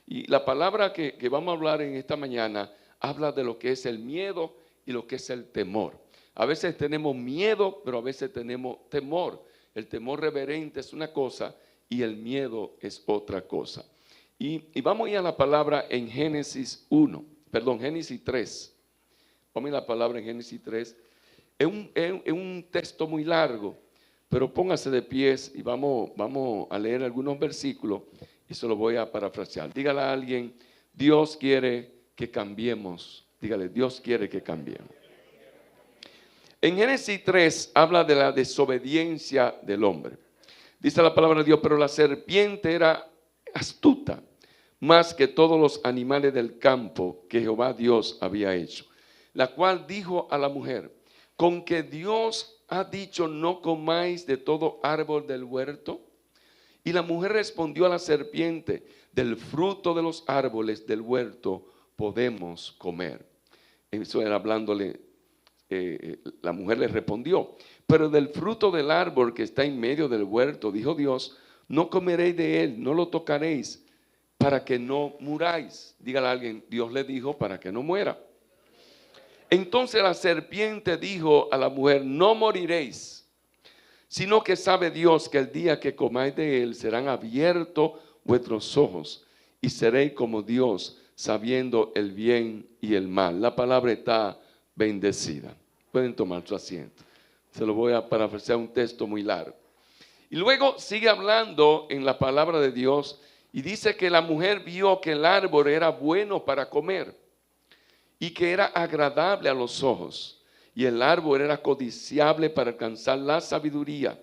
Y la palabra que vamos a hablar en esta mañana habla de lo que es el miedo y lo que es el temor. A veces tenemos miedo, pero a veces tenemos temor. El temor reverente es una cosa y el miedo es otra cosa. Y vamos a ir a la palabra en Génesis 3. Vamos a ir a la palabra en Génesis 3. Es un texto muy largo, pero póngase de pies y vamos a leer algunos versículos y se los voy a parafrasear. Dígale a alguien, Dios quiere que cambiemos. Dígale, Dios quiere que cambiemos. En Génesis 3 habla de la desobediencia del hombre. Dice la palabra de Dios, pero la serpiente era astuta, más que todos los animales del campo que Jehová Dios había hecho, la cual dijo a la mujer, con que Dios ha dicho, no comáis de todo árbol del huerto. Y la mujer respondió a la serpiente, del fruto de los árboles del huerto podemos comer. Eso era hablándole, la mujer le respondió, pero del fruto del árbol que está en medio del huerto, dijo Dios, no comeréis de él, no lo tocaréis, para que no muráis. Dígale a alguien, Dios le dijo para que no muera. Entonces la serpiente dijo a la mujer, no moriréis, sino que sabe Dios que el día que comáis de él serán abiertos vuestros ojos y seréis como Dios, sabiendo el bien y el mal. La palabra está bendecida. Pueden tomar su asiento. Se lo voy a parafrasear, un texto muy largo. Y luego sigue hablando en la palabra de Dios y dice que la mujer vio que el árbol era bueno para comer y que era agradable a los ojos, y el árbol era codiciable para alcanzar la sabiduría,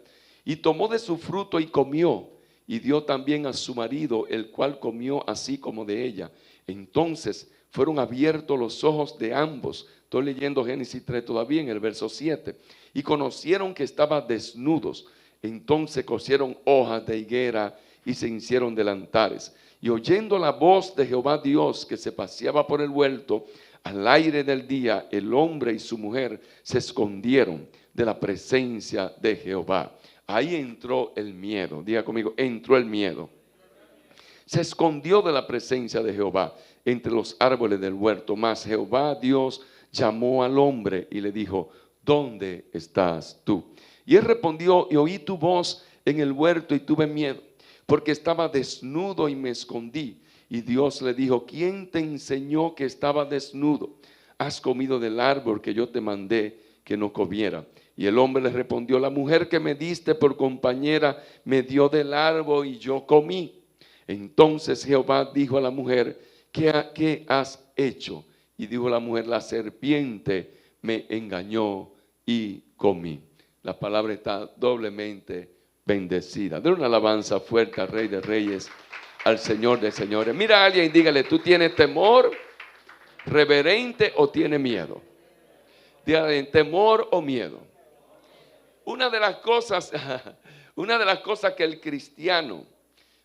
y tomó de su fruto y comió, y dio también a su marido, el cual comió así como de ella. Entonces fueron abiertos los ojos de ambos. Estoy leyendo Génesis 3 todavía en el verso 7. Y conocieron que estaban desnudos. Entonces cosieron hojas de higuera y se hicieron delantares. Y oyendo la voz de Jehová Dios que se paseaba por el huerto, al aire del día, el hombre y su mujer se escondieron de la presencia de Jehová. Ahí entró el miedo. Diga conmigo, entró el miedo. Se escondió de la presencia de Jehová entre los árboles del huerto. Mas Jehová Dios llamó al hombre y le dijo, ¿dónde estás tú? Y él respondió, y oí tu voz en el huerto y tuve miedo, porque estaba desnudo y me escondí. Y Dios le dijo, ¿quién te enseñó que estaba desnudo? ¿Has comido del árbol que yo te mandé que no comiera? Y el hombre le respondió, la mujer que me diste por compañera me dio del árbol y yo comí. Entonces Jehová dijo a la mujer, ¿qué has hecho? Y dijo la mujer, la serpiente me engañó y comí. La palabra está doblemente bendecida. Den una alabanza fuerte al Rey de Reyes, al Señor de Señores. Mira a alguien y dígale, ¿tú tienes temor reverente o tienes miedo? Dígale, temor o miedo. Una de las cosas que el cristiano,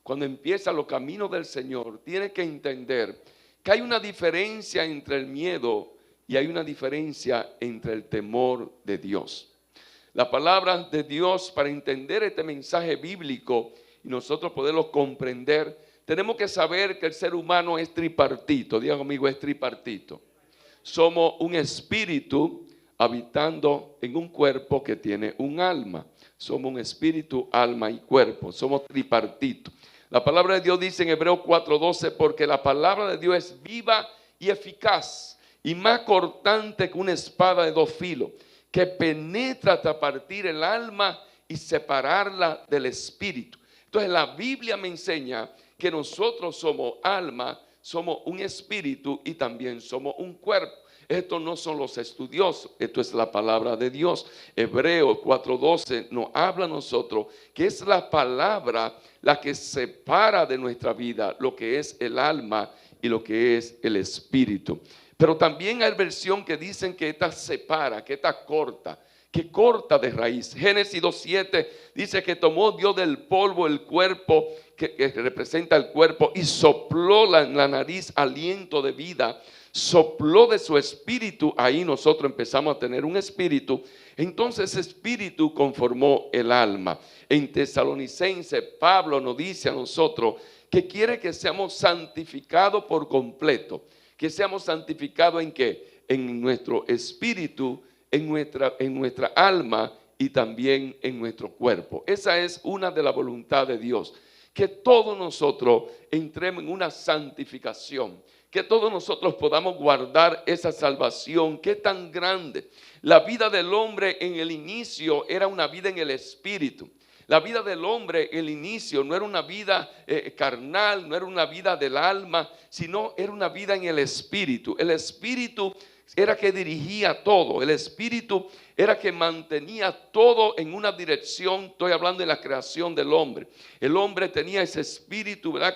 cuando empieza los caminos del Señor, tiene que entender que hay una diferencia entre el miedo y hay una diferencia entre el temor de Dios. La palabra de Dios, para entender este mensaje bíblico y nosotros poderlo comprender, tenemos que saber que el ser humano es tripartito. Diga conmigo, es tripartito. Somos un espíritu habitando en un cuerpo que tiene un alma. Somos un espíritu, alma y cuerpo. Somos tripartito. La palabra de Dios dice en Hebreos 4:12, porque la palabra de Dios es viva y eficaz y más cortante que una espada de dos filos, que penetra hasta partir el alma y separarla del espíritu. Entonces la Biblia me enseña que nosotros somos alma, somos un espíritu y también somos un cuerpo. Estos no son los estudiosos, esto es la palabra de Dios. Hebreos 4:12 nos habla a nosotros que es la palabra la que separa de nuestra vida lo que es el alma y lo que es el espíritu. Pero también hay versión que dicen que esta separa, que esta corta, que corta de raíz. Génesis 2:7 dice que tomó Dios del polvo el cuerpo, que representa el cuerpo, y sopló en la nariz aliento de vida, sopló de su espíritu. Ahí nosotros empezamos a tener un espíritu. Entonces ese espíritu conformó el alma. En Tesalonicenses, Pablo nos dice a nosotros que quiere que seamos santificados por completo. Que seamos santificados ¿en qué? En nuestro espíritu, en nuestra alma y también en nuestro cuerpo. Esa es una de las voluntades de Dios. Que todos nosotros entremos en una santificación. Que todos nosotros podamos guardar esa salvación que es tan grande. La vida del hombre en el inicio era una vida en el espíritu. La vida del hombre, el inicio, no era una vida carnal, no era una vida del alma, sino era una vida en el espíritu. El espíritu era que dirigía todo. El espíritu era que mantenía todo en una dirección. Estoy hablando de la creación del hombre. El hombre tenía ese espíritu, ¿verdad?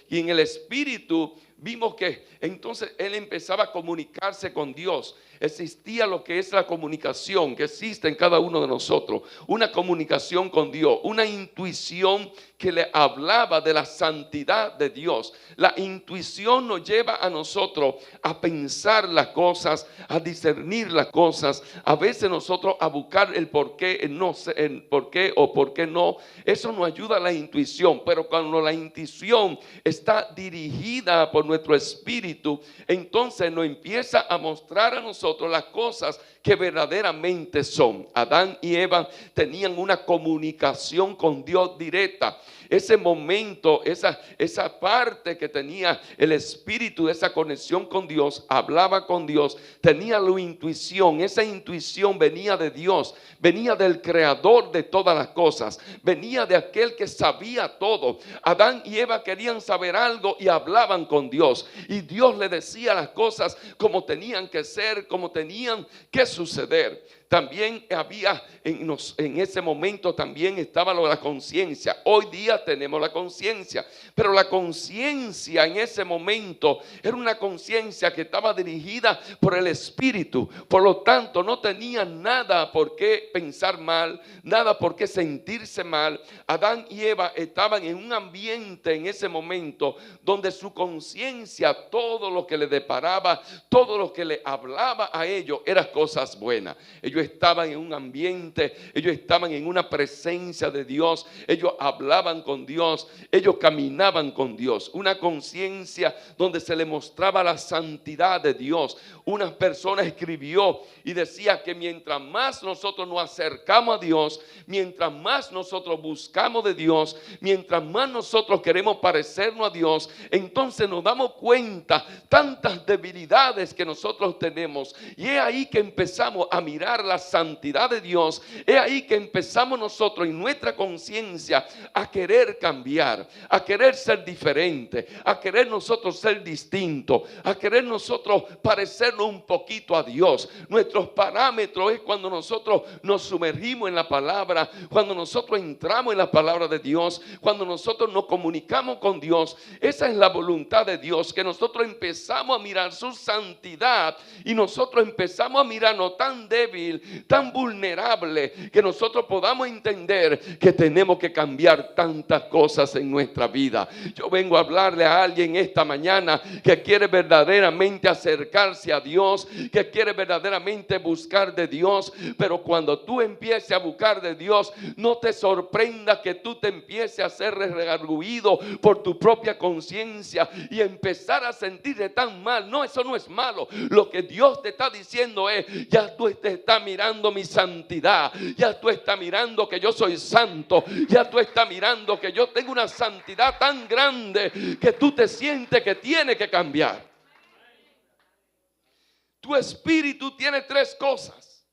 Y en el espíritu vimos que entonces él empezaba a comunicarse con Dios. Existía lo que es la comunicación que existe en cada uno de nosotros. Una comunicación con Dios, una intuición que le hablaba de la santidad de Dios. La intuición nos lleva a nosotros a pensar las cosas, a discernir las cosas. A veces nosotros a buscar el por qué, no sé, el por qué o por qué no. Eso nos ayuda a la intuición. Pero cuando la intuición está dirigida por nuestro espíritu, entonces nos empieza a mostrar a nosotros las cosas que verdaderamente son. Adán y Eva tenían una comunicación con Dios directa. Ese momento, esa parte que tenía el espíritu, esa conexión con Dios, hablaba con Dios, tenía la intuición. Esa intuición venía de Dios, venía del creador de todas las cosas, venía de aquel que sabía todo. Adán y Eva querían saber algo y hablaban con Dios, y Dios le decía las cosas como tenían que ser, como tenían que suceder. También había en ese momento también estaba la conciencia. Hoy día tenemos la conciencia, pero la conciencia en ese momento era una conciencia que estaba dirigida por el espíritu. Por lo tanto, no tenía nada por qué pensar mal, nada por qué sentirse mal. Adán y Eva estaban en un ambiente en ese momento donde su conciencia, todo lo que le deparaba, todo lo que le hablaba a ellos, eran cosas buenas. Ellos estaban en un ambiente, ellos estaban en una presencia de Dios, ellos hablaban con Dios, ellos caminaban con Dios. Una conciencia donde se le mostraba la santidad de Dios. Una persona escribió y decía que mientras más nosotros nos acercamos a Dios, mientras más nosotros buscamos de Dios, mientras más nosotros queremos parecernos a Dios, entonces nos damos cuenta tantas debilidades que nosotros tenemos, y es ahí que empezamos a mirar la santidad de Dios. Es ahí que empezamos nosotros en nuestra conciencia a querer cambiar, a querer ser diferente, a querer nosotros ser distintos, a querer nosotros parecernos un poquito a Dios. Nuestros parámetros es cuando nosotros nos sumergimos en la palabra, cuando nosotros entramos en la palabra de Dios, cuando nosotros nos comunicamos con Dios. Esa es la voluntad de Dios, que nosotros empezamos a mirar su santidad y nosotros empezamos a mirarnos tan débil, tan vulnerable, que nosotros podamos entender que tenemos que cambiar tantas cosas en nuestra vida. Yo vengo a hablarle a alguien esta mañana que quiere verdaderamente acercarse a Dios, que quiere verdaderamente buscar de Dios, pero cuando tú empieces a buscar de Dios, no te sorprenda que tú te empieces a ser redarguido por tu propia conciencia y empezar a sentirte tan mal. No, eso no es malo. Lo que Dios te está diciendo es: ya tú te estás mirando mi santidad, ya tú estás mirando que yo soy santo, ya tú estás mirando que yo tengo una santidad tan grande que tú te sientes que tiene que cambiar. Tu espíritu tiene tres cosas: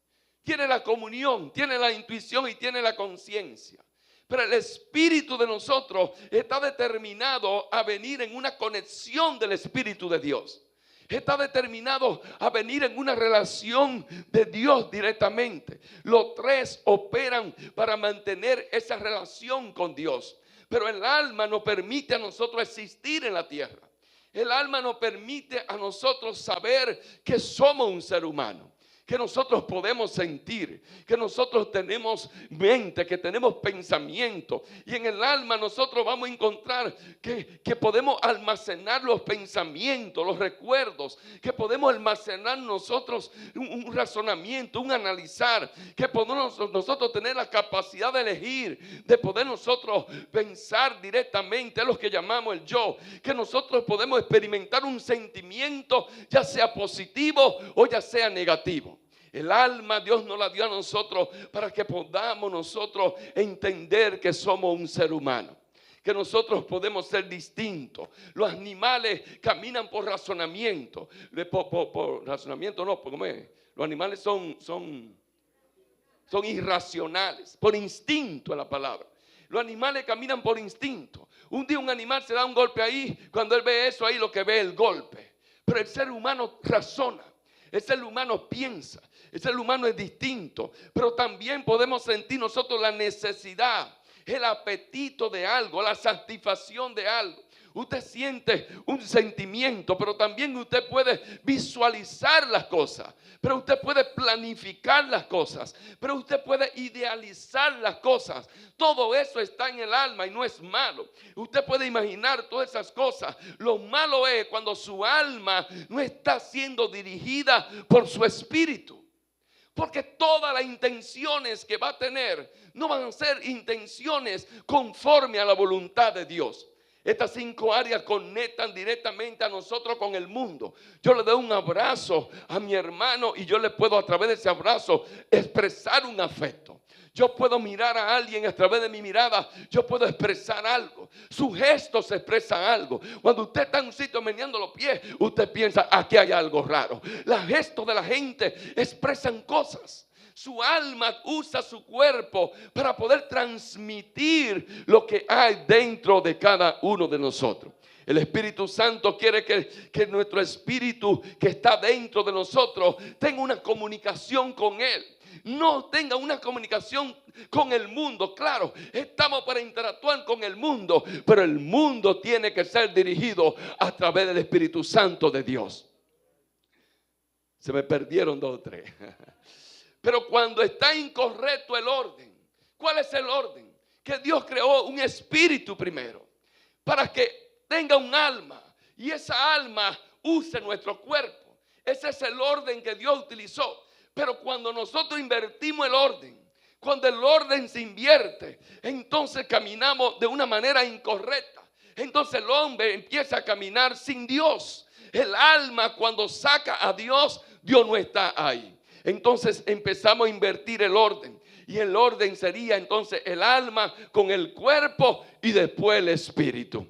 tiene la comunión, tiene la intuición y tiene la conciencia. Pero el espíritu de nosotros está determinado a venir en una conexión del Espíritu de Dios. Está determinado a venir en una relación de Dios directamente. Los tres operan para mantener esa relación con Dios. Pero el alma nos permite a nosotros existir en la tierra. El alma nos permite a nosotros saber que somos un ser humano, que nosotros podemos sentir, que nosotros tenemos mente, que tenemos pensamiento. Y en el alma nosotros vamos a encontrar que podemos almacenar los pensamientos, los recuerdos, que podemos almacenar nosotros un razonamiento, un analizar, que podemos nosotros tener la capacidad de elegir, de poder nosotros pensar directamente, es lo que llamamos el yo, que nosotros podemos experimentar un sentimiento, ya sea positivo o ya sea negativo. El alma Dios nos la dio a nosotros para que podamos nosotros entender que somos un ser humano, que nosotros podemos ser distintos. Los animales caminan por razonamiento, por razonamiento no, ¿cómo es? Los animales son irracionales, por instinto es la palabra. Los animales caminan por instinto. Un día un animal se da un golpe ahí, cuando él ve eso ahí lo que ve es el golpe. Pero el ser humano razona, el ser humano piensa, el ser humano es distinto. Pero también podemos sentir nosotros la necesidad, el apetito de algo, la satisfacción de algo. Usted siente un sentimiento, pero también usted puede visualizar las cosas, pero usted puede planificar las cosas, pero usted puede idealizar las cosas. Todo eso está en el alma y no es malo. Usted puede imaginar todas esas cosas. Lo malo es cuando su alma no está siendo dirigida por su espíritu. Porque todas las intenciones que va a tener no van a ser intenciones conforme a la voluntad de Dios. Estas 5 áreas conectan directamente a nosotros con el mundo. Yo le doy un abrazo a mi hermano y yo le puedo a través de ese abrazo expresar un afecto. Yo puedo mirar a alguien a través de mi mirada, yo puedo expresar algo. Sus gestos expresan algo. Cuando usted está en un sitio meneando los pies, usted piensa, aquí hay algo raro. Los gestos de la gente expresan cosas. Su alma usa su cuerpo para poder transmitir lo que hay dentro de cada uno de nosotros. El Espíritu Santo quiere que nuestro espíritu que está dentro de nosotros tenga una comunicación con Él. No tenga una comunicación con el mundo. Claro, estamos para interactuar con el mundo, pero el mundo tiene que ser dirigido a través del Espíritu Santo de Dios. Se me perdieron 2 o 3. Pero cuando está incorrecto el orden, ¿cuál es el orden? Que Dios creó un espíritu primero para que tenga un alma y esa alma use nuestro cuerpo. Ese es el orden que Dios utilizó. Pero cuando nosotros invertimos el orden, cuando el orden se invierte, entonces caminamos de una manera incorrecta. Entonces el hombre empieza a caminar sin Dios. El alma cuando saca a Dios, Dios no está ahí. Entonces empezamos a invertir el orden. Y el orden sería entonces el alma con el cuerpo y después el espíritu.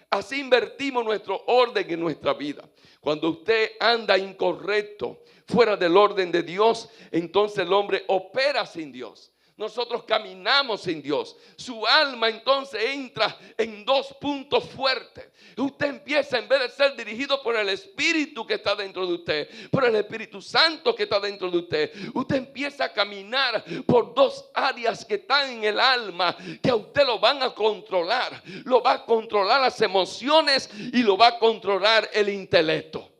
Así invertimos nuestro orden en nuestra vida. Cuando usted anda incorrecto, fuera del orden de Dios, entonces el hombre opera sin Dios. Nosotros caminamos sin Dios. Su alma entonces entra en 2 puntos fuertes. Usted empieza, en vez de ser dirigido por el Espíritu que está dentro de usted, por el Espíritu Santo que está dentro de usted, usted empieza a caminar por 2 áreas que están en el alma, que a usted lo van a controlar. Lo va a controlar las emociones y lo va a controlar el intelecto.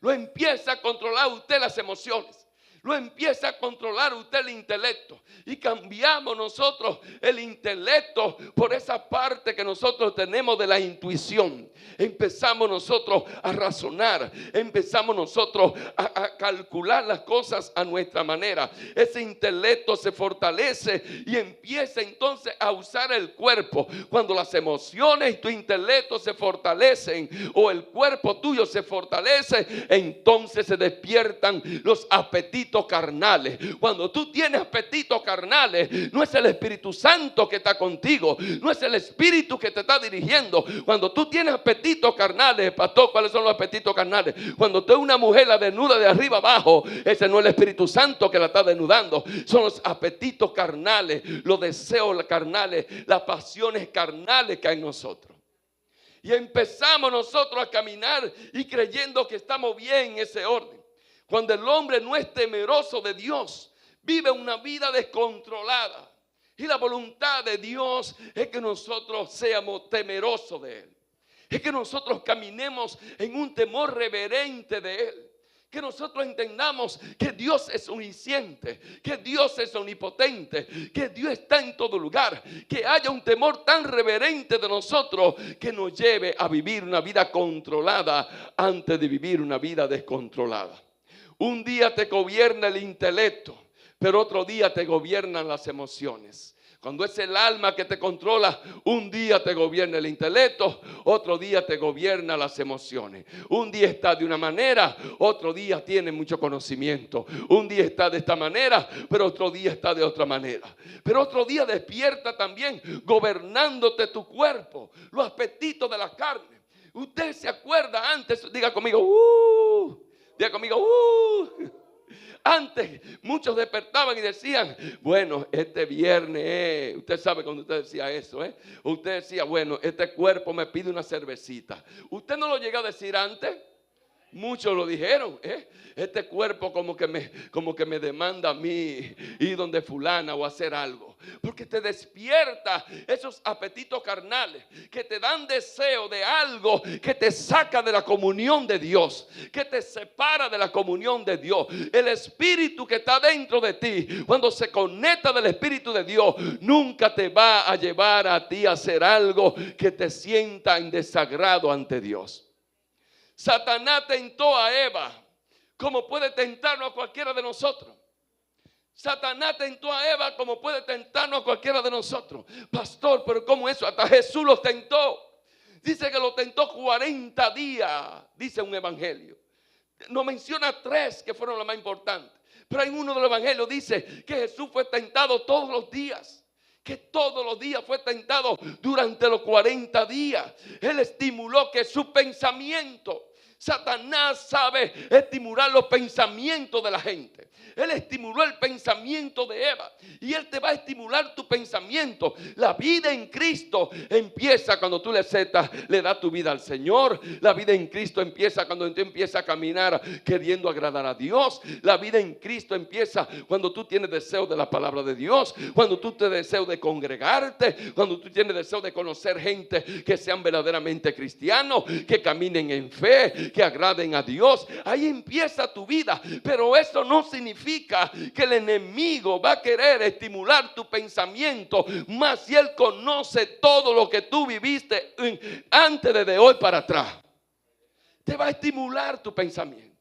Lo empieza a controlar usted las emociones. Lo empieza a controlar usted el intelecto. Y cambiamos nosotros el intelecto por esa parte que nosotros tenemos de la intuición. Empezamos nosotros a razonar. Empezamos nosotros a calcular las cosas a nuestra manera. Ese intelecto se fortalece y empieza entonces a usar el cuerpo. Cuando las emociones y tu intelecto se fortalecen o el cuerpo tuyo se fortalece, entonces se despiertan los apetitos carnales. Cuando tú tienes apetitos carnales, no es el Espíritu Santo que está contigo, no es el Espíritu que te está dirigiendo. Cuando tú tienes apetitos carnales, pastor, ¿cuáles son los apetitos carnales? Cuando tú una mujer la desnuda de arriba abajo, ese no es el Espíritu Santo que la está desnudando, son los apetitos carnales, los deseos carnales, las pasiones carnales que hay en nosotros. Y empezamos nosotros a caminar y creyendo que estamos bien en ese orden. Cuando el hombre no es temeroso de Dios, vive una vida descontrolada. Y la voluntad de Dios es que nosotros seamos temerosos de Él. Es que nosotros caminemos en un temor reverente de Él. Que nosotros entendamos que Dios es omnisciente, que Dios es omnipotente, que Dios está en todo lugar. Que haya un temor tan reverente de nosotros que nos lleve a vivir una vida controlada antes de vivir una vida descontrolada. Un día te gobierna el intelecto, pero otro día te gobiernan las emociones. Cuando es el alma que te controla, un día te gobierna el intelecto, otro día te gobierna las emociones. Un día está de una manera, otro día tiene mucho conocimiento. Un día está de esta manera, pero otro día está de otra manera. Pero otro día despierta también gobernándote tu cuerpo, los apetitos de la carne. Usted se acuerda antes, diga conmigo, diga conmigo, Antes muchos despertaban y decían, bueno, este viernes, usted sabe cuando usted decía eso, usted decía, bueno, este cuerpo me pide una cervecita. ¿Usted no lo llegó a decir antes? Muchos lo dijeron, este cuerpo como que me demanda a mí ir donde fulana o hacer algo. Porque te despierta esos apetitos carnales que te dan deseo de algo que te saca de la comunión de Dios, que te separa de la comunión de Dios. El espíritu que está dentro de ti, cuando se conecta del espíritu de Dios, nunca te va a llevar a ti a hacer algo que te sienta en desagrado ante Dios. Satanás tentó a Eva como puede tentarnos a cualquiera de nosotros. Satanás tentó a Eva como puede tentarnos a cualquiera de nosotros. Pastor, pero ¿cómo eso? Hasta Jesús los tentó. Dice que lo tentó 40 días, dice un evangelio. Nos menciona 3 que fueron los más importantes. Pero en uno de los evangelios dice que Jesús fue tentado todos los días. Que todos los días fue tentado durante los 40 días. Él estimuló que su pensamiento, Satanás sabe estimular los pensamientos de la gente. Él estimuló el pensamiento de Eva y él te va a estimular tu pensamiento. La vida en Cristo empieza cuando tú le das tu vida al Señor. La vida en Cristo empieza cuando tú empiezas a caminar queriendo agradar a Dios. La vida en Cristo empieza cuando tú tienes deseo de la palabra de Dios, cuando tú tienes deseo de congregarte, cuando tú tienes deseo de conocer gente que sean verdaderamente cristianos, que caminen en fe, que agraden a Dios. Ahí empieza tu vida, pero eso no significa que el enemigo va a querer estimular tu pensamiento, más si él conoce todo lo que tú viviste antes de hoy para atrás. Te va a estimular tu pensamiento.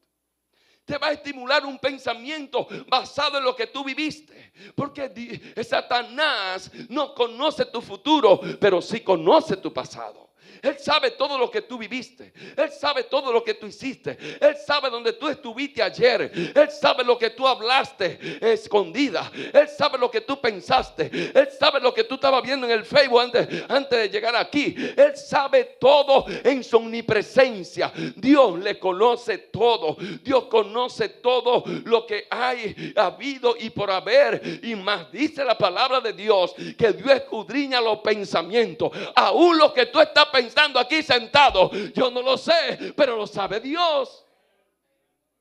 Te va a estimular un pensamiento basado en lo que tú viviste. Porque Satanás no conoce tu futuro, pero sí conoce tu pasado. Él sabe todo lo que tú viviste. Él sabe todo lo que tú hiciste. Él sabe dónde tú estuviste ayer. Él sabe lo que tú hablaste escondida. Él sabe lo que tú pensaste. Él sabe lo que tú estabas viendo en el Facebook antes de llegar aquí. Él sabe todo en su omnipresencia. Dios le conoce todo. Dios conoce todo lo que hay habido y por haber. Y más dice la palabra de Dios que Dios escudriña los pensamientos. Aún lo que tú estás pensando aquí sentado, yo no lo sé, pero lo sabe Dios.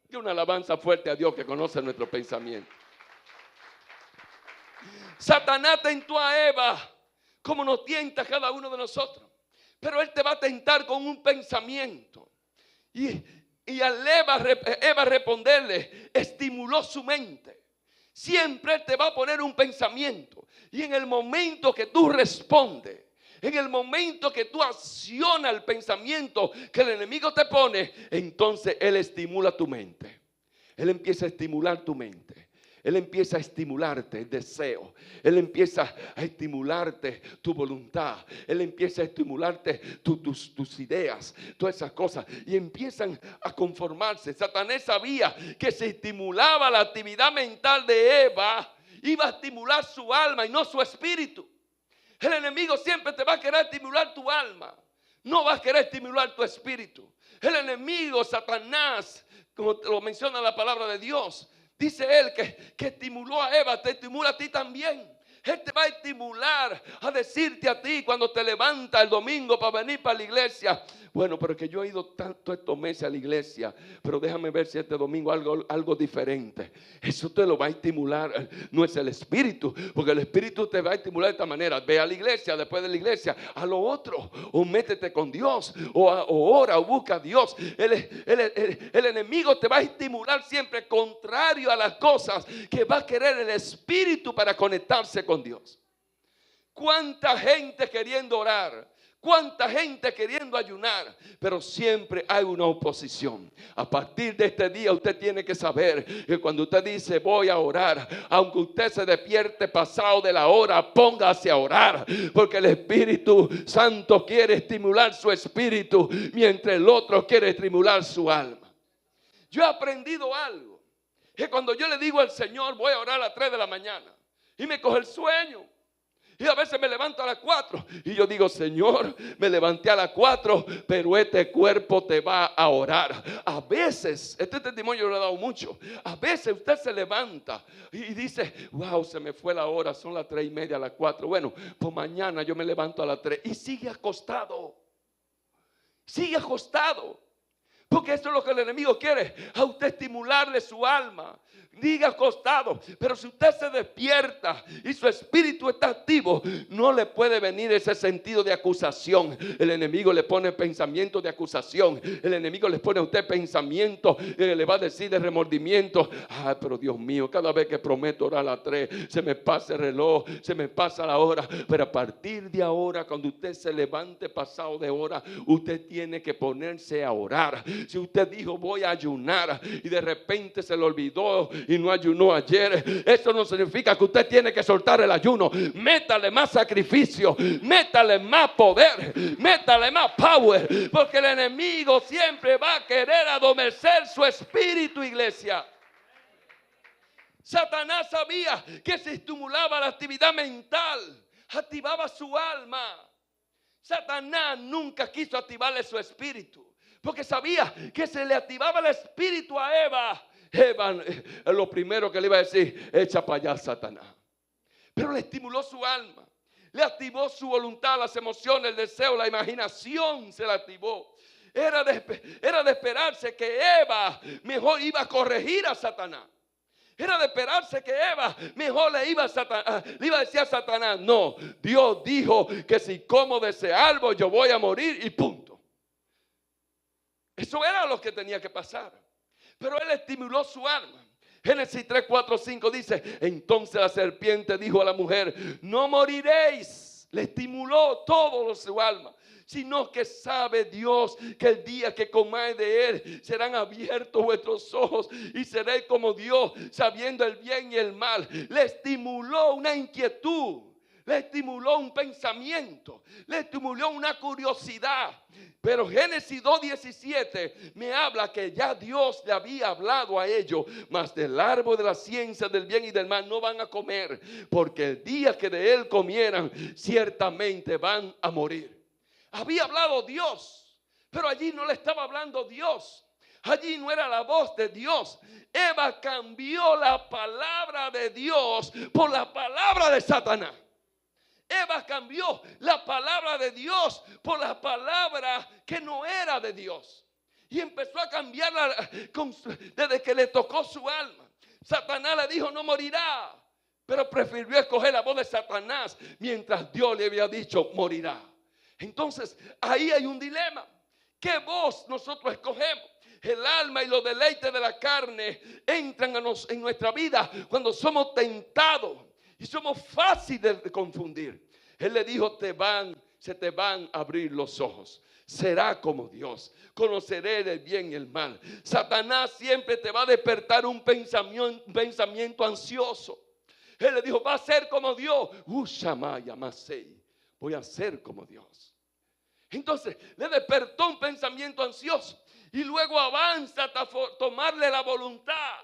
Y una alabanza fuerte a Dios que conoce nuestro pensamiento. Satanás tentó a Eva como nos tienta a cada uno de nosotros, pero él te va a tentar con un pensamiento. Y al Eva responderle, estimuló su mente. Siempre él te va a poner un pensamiento, y en el momento que tú respondes, en el momento que tú accionas el pensamiento que el enemigo te pone, entonces él estimula tu mente. Él empieza a estimular tu mente. Él empieza a estimularte el deseo. Él empieza a estimularte tu voluntad. Él empieza a estimularte tus ideas, todas esas cosas. Y empiezan a conformarse. Satanás sabía que si estimulaba la actividad mental de Eva, iba a estimular su alma y no su espíritu. El enemigo siempre te va a querer estimular tu alma, no va a querer estimular tu espíritu. El enemigo, Satanás, como lo menciona la palabra de Dios, dice él que estimuló a Eva, te estimula a ti también. Él te va a estimular a decirte a ti cuando te levantas el domingo para venir para la iglesia: bueno, pero que yo he ido tanto estos meses a la iglesia, pero déjame ver si este domingo algo diferente. Eso te lo va a estimular, no es el espíritu, porque el espíritu te va a estimular de esta manera: ve a la iglesia, después de la iglesia a lo otro, o métete con Dios, o ora, o busca a Dios. El enemigo te va a estimular siempre contrario a las cosas que va a querer el espíritu para conectarse con Dios. ¿Cuánta gente queriendo orar? ¿Cuánta gente queriendo ayunar? Pero siempre hay una oposición. A partir de este día usted tiene que saber que cuando usted dice voy a orar, aunque usted se despierte pasado de la hora, póngase a orar, porque el Espíritu Santo quiere estimular su espíritu, mientras el otro quiere estimular su alma. Yo he aprendido algo, que cuando yo le digo al Señor voy a orar a las 3 de la mañana y me coge el sueño, y a veces me levanto a las 4 y yo digo: Señor, me levanté a las 4, pero este cuerpo te va a orar. A veces, este testimonio lo he dado mucho, a veces usted se levanta y dice: wow, se me fue la hora, son las 3:30, las 4. Bueno, pues mañana yo me levanto a las 3 y sigue acostado. Sigue acostado. Porque eso es lo que el enemigo quiere, a usted estimularle su alma. Diga acostado, pero si usted se despierta y su espíritu está activo, no le puede venir ese sentido de acusación. El enemigo le pone pensamiento de acusación. El enemigo le pone a usted pensamiento, le va a decir de remordimiento: ay, pero Dios mío, cada vez que prometo orar a las 3, se me pasa el reloj, se me pasa la hora. Pero a partir de ahora, cuando usted se levante pasado de hora, usted tiene que ponerse a orar. Si usted dijo voy a ayunar y de repente se le olvidó y no ayunó ayer, eso no significa que usted tiene que soltar el ayuno. Métale más sacrificio, métale más poder, métale más power, porque el enemigo siempre va a querer adormecer su espíritu, iglesia. Satanás sabía que si estimulaba la actividad mental, activaba su alma. Satanás nunca quiso activarle su espíritu, porque sabía que se le activaba el espíritu a Eva. Eva, lo primero que le iba a decir: echa para allá, Satanás. Pero le estimuló su alma, le activó su voluntad, las emociones, el deseo, la imaginación se la activó. Era de esperarse que Eva mejor iba a corregir a Satanás. Era de esperarse que Eva mejor le iba a decir a Satanás: no, Dios dijo que si como de ese árbol yo voy a morir y punto. Eso era lo que tenía que pasar. Pero él estimuló su alma. Génesis 3, 4, 5 dice: entonces la serpiente dijo a la mujer: no moriréis. Le estimuló todo su alma. Sino que sabe Dios que el día que comáis de él serán abiertos vuestros ojos y seréis como Dios, sabiendo el bien y el mal. Le estimuló una inquietud, le estimuló un pensamiento, le estimuló una curiosidad. Pero Génesis 2:17 me habla que ya Dios le había hablado a ellos: mas del árbol de la ciencia del bien y del mal no van a comer, porque el día que de él comieran ciertamente van a morir. Había hablado Dios, pero allí no le estaba hablando Dios. Allí no era la voz de Dios. Eva cambió la palabra de Dios por la palabra de Satanás. Eva cambió la palabra de Dios por la palabra que no era de Dios. Y empezó a cambiarla desde que le tocó su alma. Satanás le dijo: no morirá. Pero prefirió escoger la voz de Satanás, mientras Dios le había dicho: morirá. Entonces ahí hay un dilema. ¿Qué voz nosotros escogemos? El alma y los deleites de la carne entran en nuestra vida cuando somos tentados y somos fáciles de confundir. Él le dijo: se te van a abrir los ojos. Será como Dios. Conoceré el bien y el mal. Satanás siempre te va a despertar un pensamiento ansioso. Él le dijo: va a ser como Dios. Voy a ser como Dios. Entonces le despertó un pensamiento ansioso y luego avanza hasta tomarle la voluntad.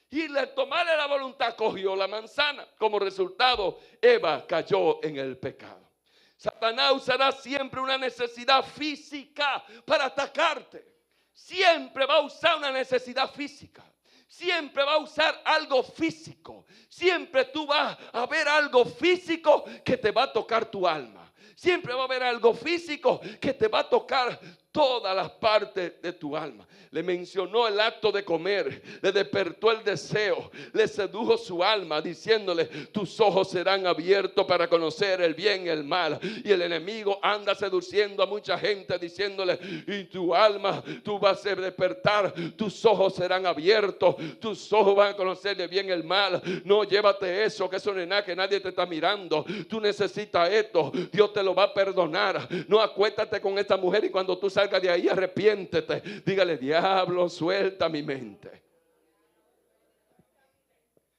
Y al tomarle la voluntad cogió la manzana. Como resultado, Eva cayó en el pecado. Satanás usará siempre una necesidad física para atacarte. Siempre va a usar una necesidad física. siempre va a usar algo físico. Siempre tú vas a ver algo físico que te va a tocar tu alma. Siempre va a haber algo físico que te va a tocar todas las partes de tu alma. Le mencionó el acto de comer, le despertó el deseo, le sedujo su alma diciéndole: tus ojos serán abiertos para conocer el bien y el mal. Y el enemigo anda seduciendo a mucha gente diciéndole: y tu alma, tú vas a despertar, tus ojos serán abiertos, tus ojos van a conocer el bien y el mal. No, llévate eso, que eso no es nada, que nadie te está mirando. Tú necesitas esto, Dios te lo va a perdonar. No, acuéstate con esta mujer y cuando tú salga de ahí, arrepiéntete. Dígale: diablo, suelta mi mente.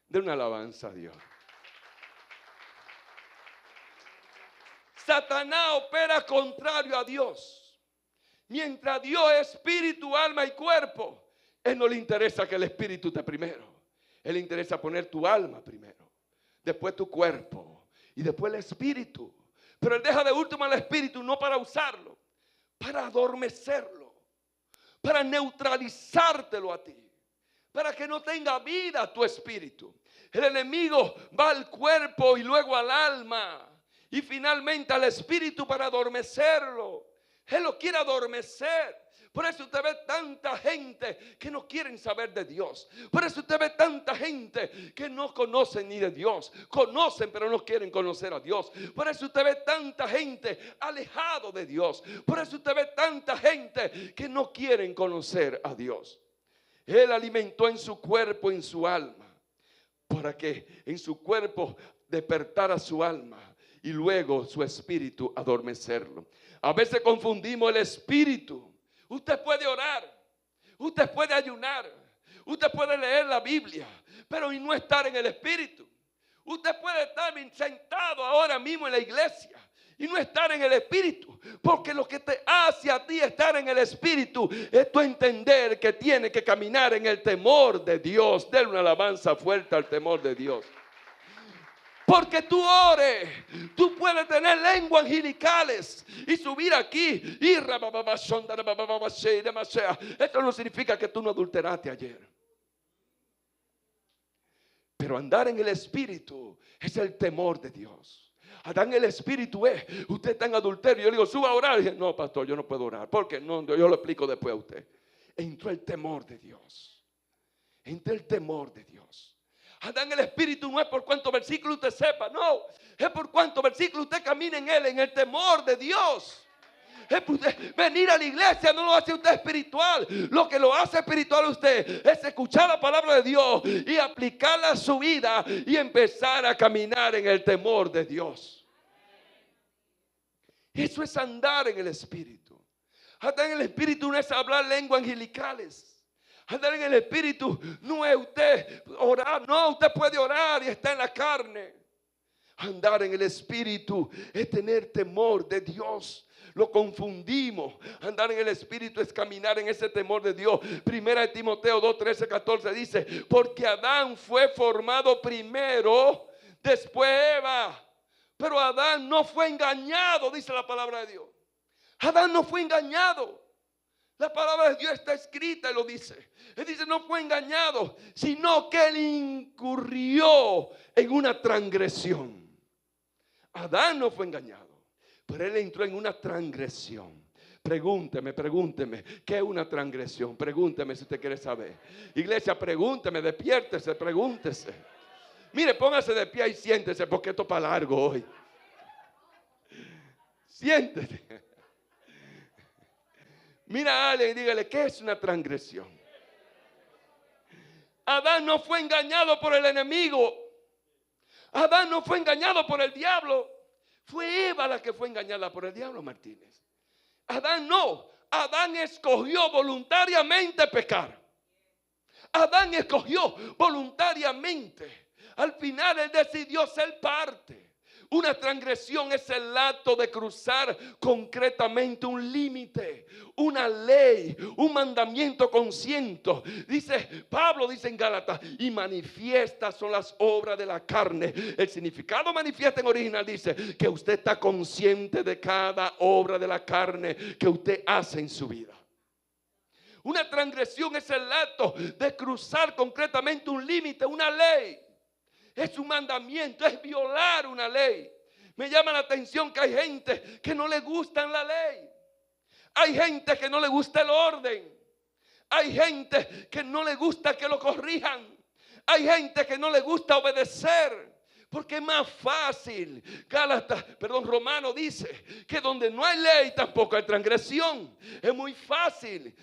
De una alabanza a Dios. Satanás opera contrario a Dios. Mientras Dios es espíritu, alma y cuerpo, Él no le interesa que el espíritu esté primero. Él le interesa poner tu alma primero, después tu cuerpo y después el espíritu. Pero Él deja de último al espíritu, no para usarlo, para adormecerlo, para neutralizártelo a ti, para que no tenga vida tu espíritu. El enemigo va al cuerpo y luego al alma y finalmente al espíritu para adormecerlo. Él lo quiere adormecer. Por eso usted ve tanta gente que no quieren saber de Dios. Por eso usted ve tanta gente que no conocen ni de Dios. Conocen pero no quieren conocer a Dios. Por eso usted ve tanta gente alejado de Dios. Por eso usted ve tanta gente que no quieren conocer a Dios. Él alimentó en su cuerpo, en su alma, para que en su cuerpo despertara su alma y luego su espíritu adormecerlo. A veces confundimos el espíritu. Usted puede orar, usted puede ayunar, usted puede leer la Biblia, pero y no estar en el espíritu. Usted puede estar sentado ahora mismo en la iglesia y no estar en el espíritu, porque lo que te hace a ti estar en el espíritu es tu entender que tiene que caminar en el temor de Dios. Denle una alabanza fuerte al temor de Dios. Porque tú ores, tú puedes tener lenguas angelicales y subir aquí. Esto no significa que tú no adulteraste ayer. Pero andar en el espíritu es el temor de Dios. Andar en el espíritu es, usted está en adulterio. Yo le digo: suba a orar. Y dice: no, pastor, yo no puedo orar. ¿Por qué? No, yo lo explico después a usted. Entró el temor de Dios. Entró el temor de Dios. Andar en el espíritu no es por cuántos versículos usted sepa, no, es por cuántos versículos usted camina en él, en el temor de Dios. Venir a la iglesia no lo hace usted espiritual. Lo que lo hace espiritual a usted es escuchar la palabra de Dios y aplicarla a su vida y empezar a caminar en el temor de Dios. Eso es andar en el espíritu. Andar en el espíritu no es hablar lenguas angelicales. Andar en el espíritu no es usted orar. No, usted puede orar y está en la carne. Andar en el espíritu es tener temor de Dios. Lo confundimos. Andar en el espíritu es caminar en ese temor de Dios. Primera de Timoteo 2, 13, 14 dice: porque Adán fue formado primero, después Eva. Pero Adán no fue engañado, dice la palabra de Dios. Adán no fue engañado. La palabra de Dios está escrita y lo dice. Él dice: no fue engañado, sino que él incurrió en una transgresión. Adán no fue engañado, pero él entró en una transgresión. Pregúnteme, ¿qué es una transgresión? Pregúnteme si usted quiere saber. Iglesia, pregúnteme, despiértese, pregúntese. Mire, póngase de pie y siéntese, porque esto es para largo hoy. Siéntese. Mira a alguien y dígale: ¿qué es una transgresión? Adán no fue engañado por el enemigo. Adán no fue engañado por el diablo. Fue Eva la que fue engañada por el diablo, Martínez. Adán no. Adán escogió voluntariamente pecar. Adán escogió voluntariamente. Al final él decidió ser parte. Una transgresión es el acto de cruzar concretamente un límite, una ley, un mandamiento consciente. Dice Pablo, dice en Gálatas: y manifiestas son las obras de la carne. El significado manifiesta en original dice que usted está consciente de cada obra de la carne que usted hace en su vida. Una transgresión es el acto de cruzar concretamente un límite, una ley. Es un mandamiento, es violar una ley. Me llama la atención que hay gente que no le gusta la ley. Hay gente que no le gusta el orden. Hay gente que no le gusta que lo corrijan. Hay gente que no le gusta obedecer. Porque es más fácil. Romano dice que donde no hay ley tampoco hay transgresión. Es muy fácil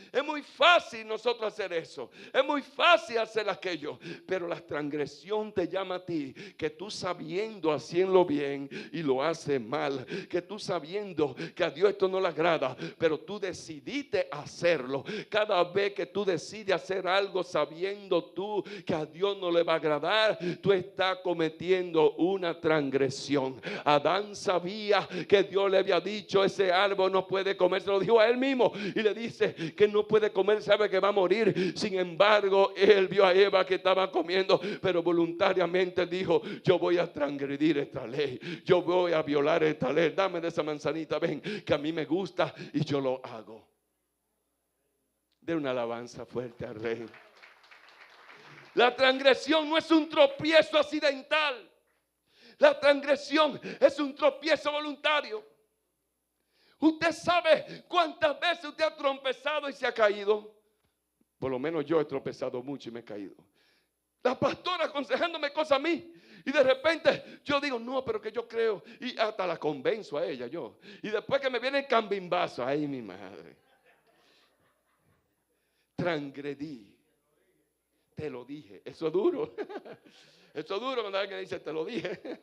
nosotros hacer eso. Es muy fácil hacer aquello. Pero la transgresión te llama a ti, que tú sabiendo haciendo bien y lo haces mal, que tú sabiendo que a Dios esto no le agrada, pero tú decidiste hacerlo. Cada vez que tú decides hacer algo sabiendo tú que a Dios no le va a agradar, tú estás cometiendo una transgresión. Adán sabía que Dios le había dicho: ese árbol no puede comer. Se lo dijo a él mismo y le dice que no puede comer, sabe que va a morir. Sin embargo, él vio a Eva que estaba comiendo, pero voluntariamente dijo: yo voy a transgredir esta ley, yo voy a violar esta ley. Dame de esa manzanita, ven, que a mí me gusta y yo lo hago. De una alabanza fuerte al Rey. La transgresión no es un tropiezo accidental. La transgresión es un tropiezo voluntario. Usted sabe cuántas veces usted ha tropezado y se ha caído. Por lo menos yo he tropezado mucho y me he caído. La pastora aconsejándome cosas a mí. Y de repente yo digo: no, pero que yo creo. Y hasta la convenzo a ella yo. Y después que me viene el cambimbazo. Ay, mi madre. Transgredí. Te lo dije. Eso es duro. Eso es duro cuando alguien dice: te lo dije.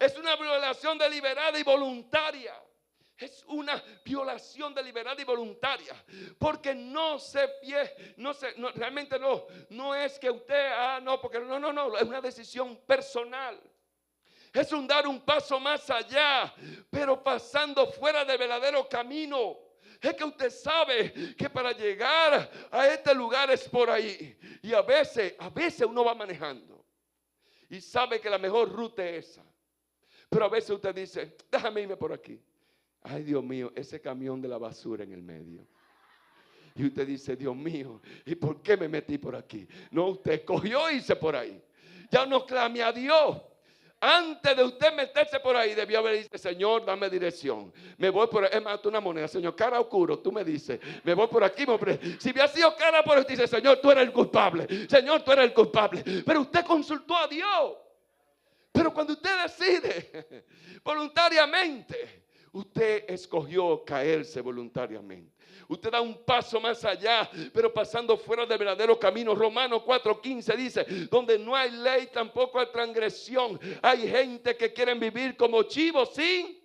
Es una violación deliberada y voluntaria. Es una violación deliberada y voluntaria. Porque realmente no es que usted, porque no, es una decisión personal. Es un dar un paso más allá, pero pasando fuera del verdadero camino. Es que usted sabe que para llegar a este lugar es por ahí. Y a veces uno va manejando y sabe que la mejor ruta es esa. Pero a veces usted dice: déjame irme por aquí. Ay, Dios mío, ese camión de la basura en el medio. Y usted dice: Dios mío, ¿y por qué me metí por aquí? No, usted escogió irse por ahí. Ya no clame a Dios. Antes de usted meterse por ahí, debió haber dicho: Señor, dame dirección. Me voy por ahí. Es más, una moneda. Señor, cara oscuro, tú me dices: me voy por aquí. Si hubiera sido cara por ahí, dice: Señor, tú eres el culpable. Señor, tú eres el culpable. Pero usted consultó a Dios. Pero cuando usted decide voluntariamente, usted escogió caerse voluntariamente. Usted da un paso más allá, pero pasando fuera del verdadero camino. Romanos 4:15 dice: donde no hay ley, tampoco hay transgresión. Hay gente que quieren vivir como chivos sin ley.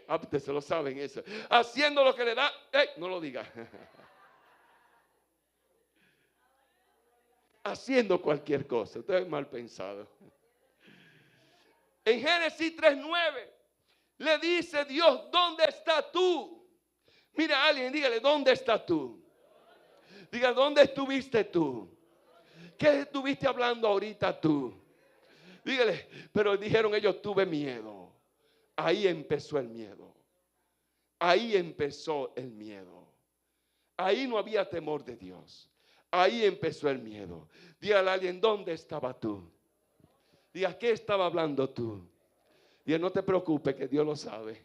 Ustedes se lo saben eso. Haciendo lo que le da. No lo diga. Haciendo cualquier cosa. Usted es mal pensado. En Génesis 3:9 le dice Dios: ¿dónde estás tú? Mira a alguien, dígale: ¿dónde estás tú? Diga: ¿dónde estuviste tú? ¿Qué estuviste hablando ahorita tú? Dígale. Pero dijeron ellos: tuve miedo. Ahí empezó el miedo. Ahí empezó el miedo. Ahí no había temor de Dios. Ahí empezó el miedo. Dígale a alguien: ¿dónde estaba tú? Diga: ¿qué estaba hablando tú? Diga: no te preocupes, que Dios lo sabe.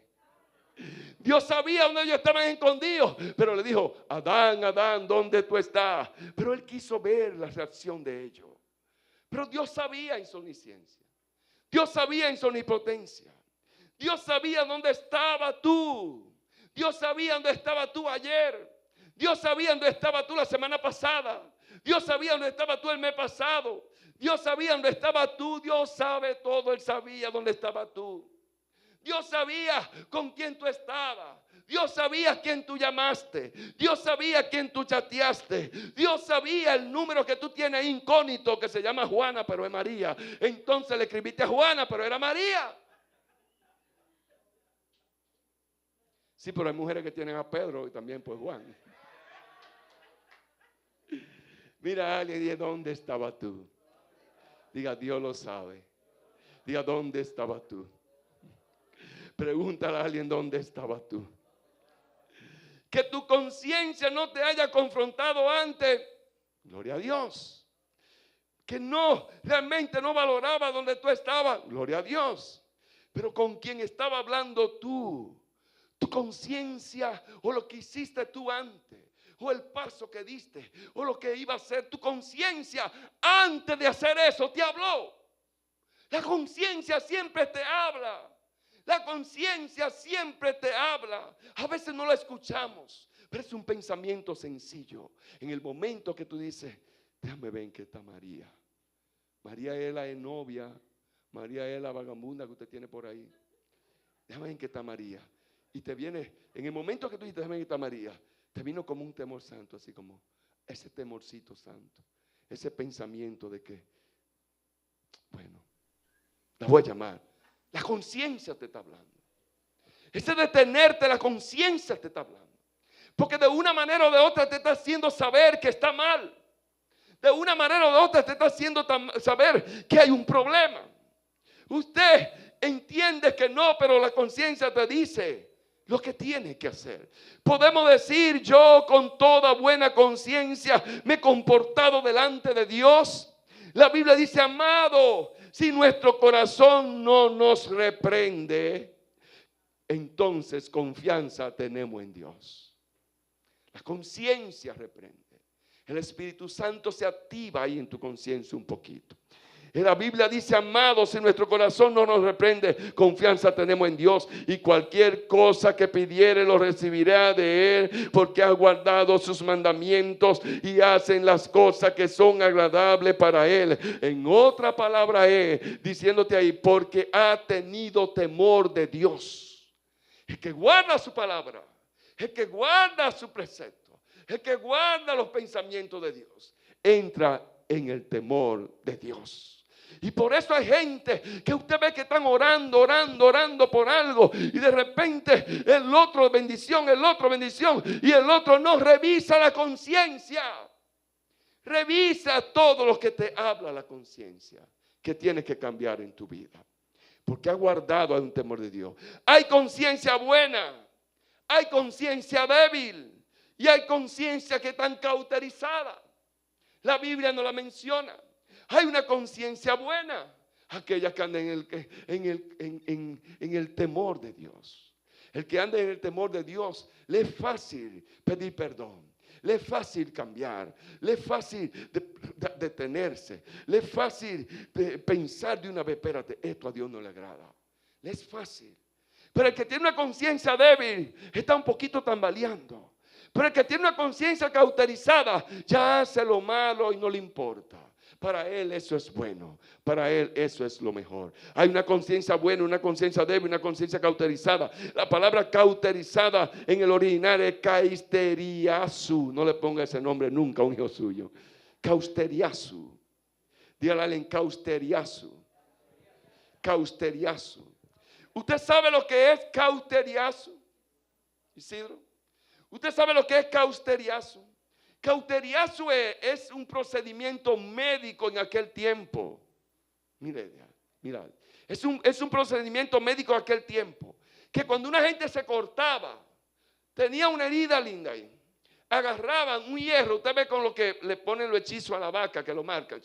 Dios sabía dónde ellos estaban escondidos, pero le dijo: Adán, Adán, ¿dónde tú estás? Pero él quiso ver la reacción de ellos. Pero Dios sabía en su omnisciencia. Dios sabía en su omnipotencia. Dios sabía dónde estaba tú. Dios sabía dónde estaba tú ayer. Dios sabía dónde estaba tú la semana pasada. Dios sabía dónde estaba tú el mes pasado. Dios sabía dónde estaba tú. Dios sabe todo. Él sabía dónde estaba tú. Dios sabía con quién tú estabas. Dios sabía quién tú llamaste. Dios sabía quién tú chateaste. Dios sabía el número que tú tienes incógnito, que se llama Juana, pero es María. Entonces le escribiste a Juana, pero era María. Sí, pero hay mujeres que tienen a Pedro y también pues Juan. Mira a alguien y dice: ¿dónde estabas tú? Diga: Dios lo sabe. Diga: ¿dónde estabas tú? Pregúntale a alguien: ¿dónde estabas tú? Que tu conciencia no te haya confrontado antes. Gloria a Dios. Que no, realmente no valoraba donde tú estabas. Gloria a Dios. Pero con quien estaba hablando tú. Tu conciencia o lo que hiciste tú antes. O el paso que diste. O lo que iba a hacer tu conciencia. Antes de hacer eso te habló. La conciencia siempre te habla. La conciencia siempre te habla. A veces no la escuchamos, pero es un pensamiento sencillo. En el momento que tú dices, déjame ver en qué está María. María es la novia. María es la vagabunda que usted tiene por ahí. Déjame ver en qué está María. Y te viene, en el momento que tú dices, déjame ver en qué está María, te vino como un temor santo, así como ese temorcito santo. Ese pensamiento de que, bueno, la voy a llamar. La conciencia te está hablando. Ese detenerte, la conciencia te está hablando. Porque de una manera o de otra te está haciendo saber que está mal. De una manera o de otra te está haciendo saber que hay un problema. Usted entiende que no, pero la conciencia te dice lo que tiene que hacer. Podemos decir, yo con toda buena conciencia me he comportado delante de Dios. La Biblia dice, amado, si nuestro corazón no nos reprende, entonces confianza tenemos en Dios. La conciencia reprende. El Espíritu Santo se activa ahí en tu conciencia un poquito. La Biblia dice, amados, si nuestro corazón no nos reprende, confianza tenemos en Dios. Y cualquier cosa que pidiere lo recibirá de Él, porque ha guardado sus mandamientos y hacen las cosas que son agradables para Él. En otra palabra diciéndote ahí, porque ha tenido temor de Dios. El que guarda su palabra, el que guarda su precepto, el que guarda los pensamientos de Dios, entra en el temor de Dios. Y por eso hay gente que usted ve que están orando por algo. Y de repente el otro bendición. Y el otro no revisa la conciencia. Revisa todo lo que te habla la conciencia. Que tiene que cambiar en tu vida. Porque ha guardado un temor de Dios. Hay conciencia buena. Hay conciencia débil. Y hay conciencia que están cauterizada. La Biblia no la menciona. Hay una conciencia buena, aquella que anda en el temor de Dios. El que anda en el temor de Dios, le es fácil pedir perdón, le es fácil cambiar, le es fácil detenerse, le es fácil pensar de una vez, espérate, esto a Dios no le agrada. Le es fácil. Pero el que tiene una conciencia débil está un poquito tambaleando. Pero el que tiene una conciencia cauterizada ya hace lo malo y no le importa. Para él eso es bueno. Para él eso es lo mejor. Hay una conciencia buena, una conciencia débil, una conciencia cauterizada. La palabra cauterizada en el original es causteriasu. No le ponga ese nombre nunca a un hijo suyo. Causteriasu. Dígale a alguien causteriasu. Causteriasu. ¿Usted sabe lo que es causteriasu, Isidro? ¿Usted sabe lo que es causteriasu? Cauteriasu es un procedimiento médico en aquel tiempo. Mira, es un procedimiento médico en aquel tiempo. Que cuando una gente se cortaba, tenía una herida linda ahí. Agarraban un hierro, usted ve con lo que le ponen los hechizos a la vaca que lo marcan.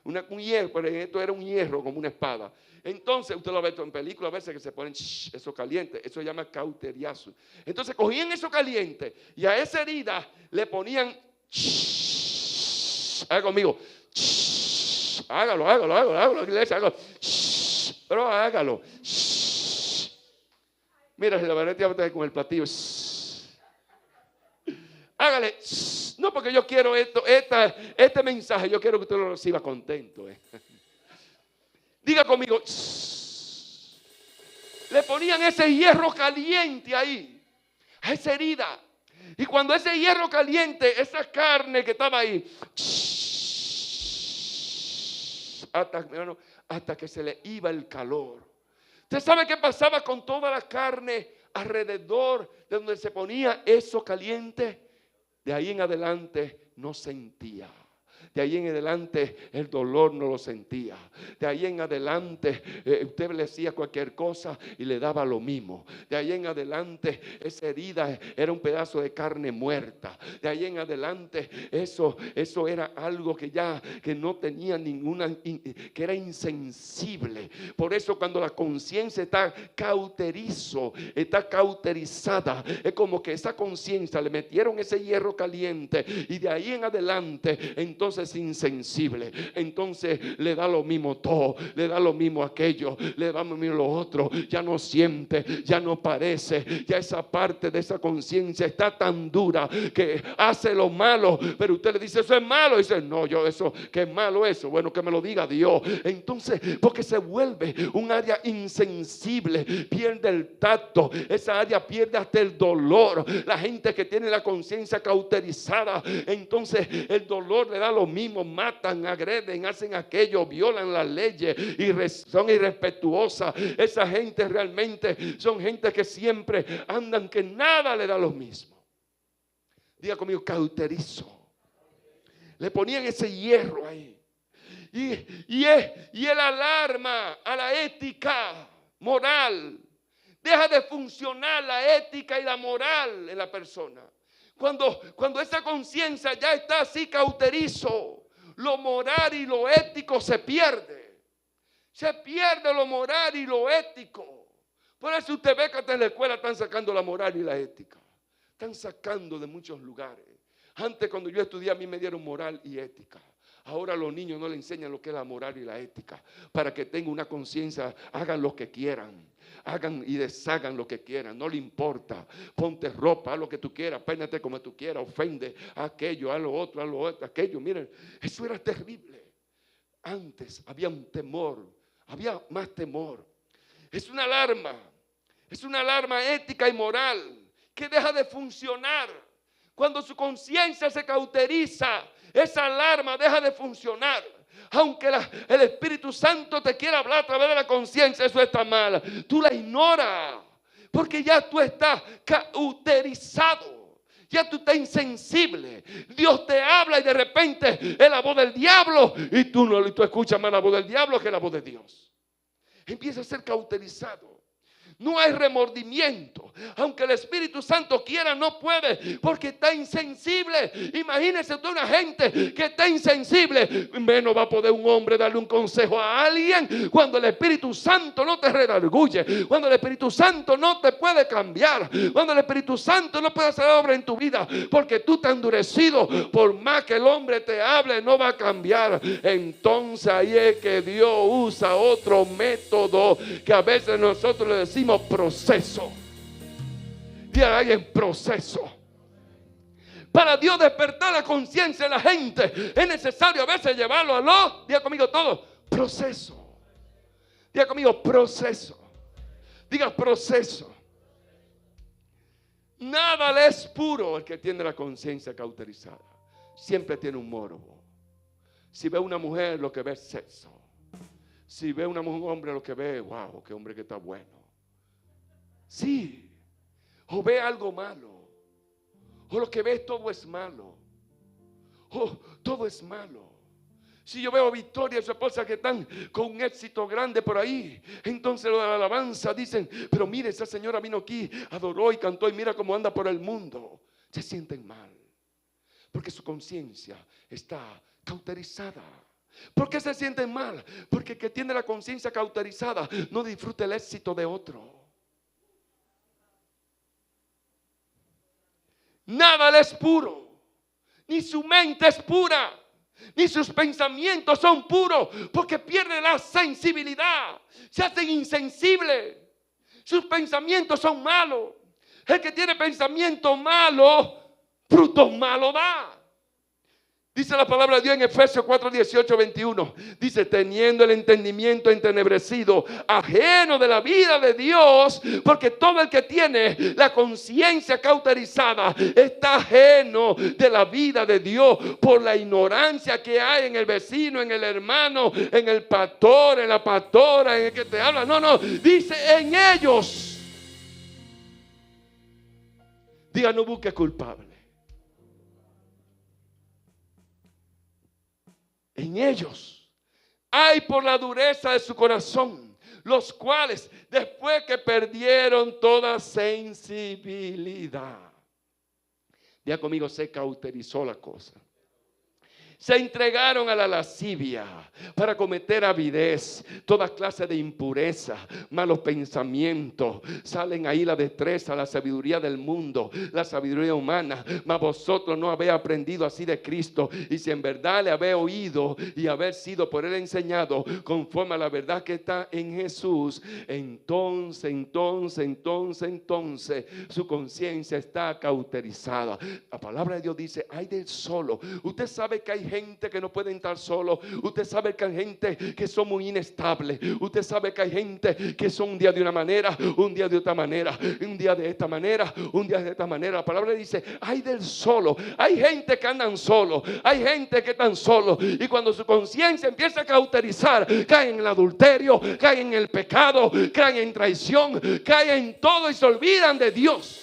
Un hierro, pero esto era un hierro como una espada. Entonces, usted lo ve en películas a veces que se ponen eso caliente. Eso se llama cauteriasu. Entonces, cogían eso caliente y a esa herida le ponían, haga conmigo, hágalo, iglesia, hágalo, pero hágalo. Mira, si la verdad con el platillo, hágale. No, porque yo quiero este mensaje, yo quiero que usted lo reciba contento. Diga conmigo, le ponían ese hierro caliente ahí, a esa herida. Y cuando ese hierro caliente, esa carne que estaba ahí, hasta que se le iba el calor. ¿Usted sabe qué pasaba con toda la carne alrededor de donde se ponía eso caliente? De ahí en adelante no sentía. De ahí en adelante el dolor no lo sentía. De ahí en adelante usted le decía cualquier cosa y le daba lo mismo. De ahí en adelante esa herida era un pedazo de carne muerta. De ahí en adelante eso era algo que no tenía ninguna, que era insensible. Por eso cuando la conciencia está cauterizada, es como que esa conciencia le metieron ese hierro caliente y de ahí en adelante entonces es insensible. Entonces le da lo mismo todo, le da lo mismo aquello, le da lo mismo lo otro. Ya no siente, ya no parece, ya esa parte de esa conciencia está tan dura que hace lo malo, pero usted le dice eso es malo, y dice no, yo eso, que es malo eso, bueno, que me lo diga Dios. Entonces, porque se vuelve un área insensible, pierde el tacto, esa área pierde hasta el dolor. La gente que tiene la conciencia cauterizada, entonces el dolor le da lo mismo, matan, agreden, hacen aquello, violan las leyes y son irrespetuosas. Esa gente realmente son gente que siempre andan, que nada le da lo mismo. Diga conmigo, cauterizo. Le ponían ese hierro ahí. Y el alarma a la ética moral. Deja de funcionar la ética y la moral en la persona. Cuando esa conciencia ya está así cauterizo, lo moral y lo ético se pierde. Se pierde lo moral y lo ético. Por eso usted ve que hasta en la escuela están sacando la moral y la ética. Están sacando de muchos lugares. Antes cuando yo estudié a mí me dieron moral y ética. Ahora a los niños no le enseñan lo que es la moral y la ética. Para que tengan una conciencia, hagan lo que quieran. Hagan y deshagan lo que quieran, no le importa. Ponte ropa, haz lo que tú quieras, peínate como tú quieras, ofende a aquello, a lo otro, aquello. Miren, eso era terrible. Antes había un temor, había más temor. Es una alarma ética y moral que deja de funcionar. Cuando su conciencia se cauteriza, esa alarma deja de funcionar. Aunque el Espíritu Santo te quiera hablar a través de la conciencia, eso está mal. Tú la ignoras, porque ya tú estás cauterizado. Ya tú estás insensible. Dios te habla y de repente es la voz del diablo. Y tú escuchas más la voz del diablo que la voz de Dios. Empieza a ser cauterizado. No hay remordimiento. Aunque el Espíritu Santo quiera, no puede, porque está insensible. Imagínese toda una gente que está insensible. Menos va a poder un hombre darle un consejo a alguien cuando el Espíritu Santo no te redarguye, cuando el Espíritu Santo no te puede cambiar, cuando el Espíritu Santo no puede hacer obra en tu vida, porque tú te has endurecido. Por más que el hombre te hable, no va a cambiar. Entonces ahí es que Dios usa otro método que a veces nosotros le decimos proceso. Diga ahí en proceso. Para Dios despertar la conciencia de la gente es necesario a veces llevarlo a los, diga conmigo todo, proceso. Diga conmigo proceso. Diga proceso. Nada le es puro el que tiene la conciencia cauterizada. Siempre tiene un morbo. Si ve una mujer, lo que ve es sexo. Si ve un hombre, lo que ve, wow, qué hombre que está bueno. Sí, o ve algo malo, o lo que ve todo es malo, o todo es malo. Si yo veo a Victoria y su esposa que están con un éxito grande por ahí, entonces los de la alabanza dicen, pero mire, esa señora vino aquí, adoró y cantó y mira cómo anda por el mundo. Se sienten mal, porque su conciencia está cauterizada. ¿Por qué se sienten mal? Porque el que tiene la conciencia cauterizada no disfruta el éxito de otro. Nada le es puro, ni su mente es pura, ni sus pensamientos son puros, porque pierde la sensibilidad, se hacen insensibles, sus pensamientos son malos. El que tiene pensamiento malo, frutos malos da. Dice la palabra de Dios en Efesios 4, 18, 21. Dice, teniendo el entendimiento entenebrecido, ajeno de la vida de Dios, porque todo el que tiene la conciencia cauterizada está ajeno de la vida de Dios por la ignorancia que hay en el vecino, en el hermano, en el pastor, en la pastora, en el que te habla. No, dice en ellos. Diga, no busques culpable. en ellos hay por la dureza de su corazón, los cuales después que perdieron toda sensibilidad. Diga conmigo, se cauterizó la cosa. Se entregaron a la lascivia para cometer avidez, toda clase de impureza, malos pensamientos. Salen ahí la destreza, la sabiduría del mundo, la sabiduría humana. Mas vosotros no habéis aprendido así de Cristo. Y si en verdad le habéis oído y haber sido por él enseñado conforme a la verdad que está en Jesús, entonces su conciencia está cauterizada. La palabra de Dios dice, ay del solo. Usted sabe que hay gente que no puede estar solo. Usted sabe que hay gente que son muy inestables. Usted sabe que hay gente que son un día de una manera, un día de otra manera, un día de esta manera, un día de esta manera. La palabra dice, ay del solo. Hay gente que andan solo, hay gente que están solos. Y cuando su conciencia empieza a cauterizar, caen en el adulterio, caen en el pecado, caen en traición, caen en todo y se olvidan de Dios.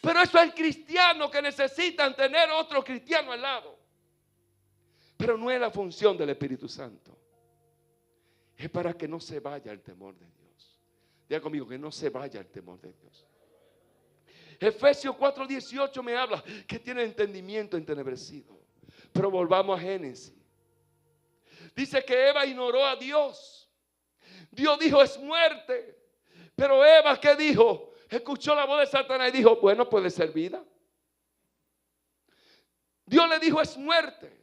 Pero eso es el cristiano que necesitan tener otro cristiano al lado. Pero no es la función del Espíritu Santo. Es para que no se vaya el temor de Dios. Diga conmigo, que no se vaya el temor de Dios. Efesios 4:18 me habla que tiene entendimiento entenebrecido. Pero volvamos a Génesis. Dice que Eva ignoró a Dios. Dios dijo, es muerte. Pero Eva, ¿qué dijo? Escuchó la voz de Satanás y dijo, bueno, puede ser vida. Dios le dijo, es muerte.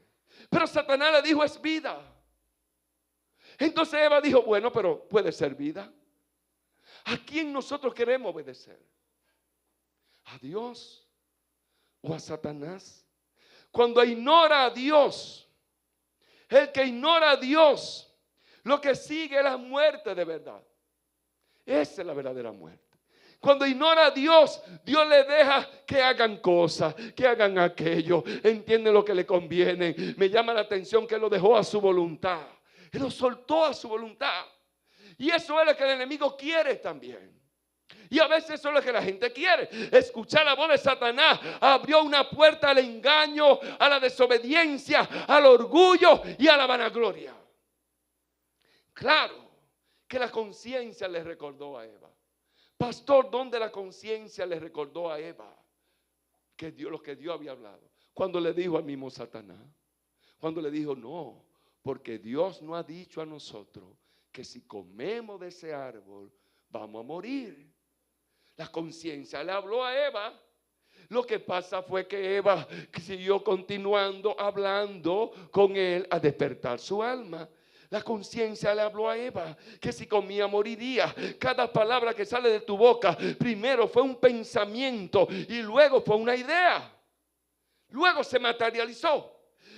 Pero Satanás le dijo, es vida. Entonces Eva dijo, bueno, pero puede ser vida. ¿A quién nosotros queremos obedecer? ¿A Dios o a Satanás? Cuando ignora a Dios, el que ignora a Dios, lo que sigue es la muerte de verdad. Esa es la verdadera muerte. Cuando ignora a Dios, Dios le deja que hagan cosas, que hagan aquello, entienden lo que le conviene. Me llama la atención que lo dejó a su voluntad. Él lo soltó a su voluntad. Y eso es lo que el enemigo quiere también. Y a veces eso es lo que la gente quiere. Escuchar la voz de Satanás abrió una puerta al engaño, a la desobediencia, al orgullo y a la vanagloria. Claro que la conciencia le recordó a Eva. Pastor, ¿dónde la conciencia le recordó a Eva que Dios, lo que Dios había hablado? Cuando le dijo al mismo Satanás, cuando le dijo, no, porque Dios no ha dicho a nosotros que si comemos de ese árbol vamos a morir. La conciencia le habló a Eva. Lo que pasa fue que Eva siguió continuando hablando con él a despertar su alma. La conciencia le habló a Eva que si comía moriría. Cada palabra que sale de tu boca primero fue un pensamiento y luego fue una idea. Luego se materializó.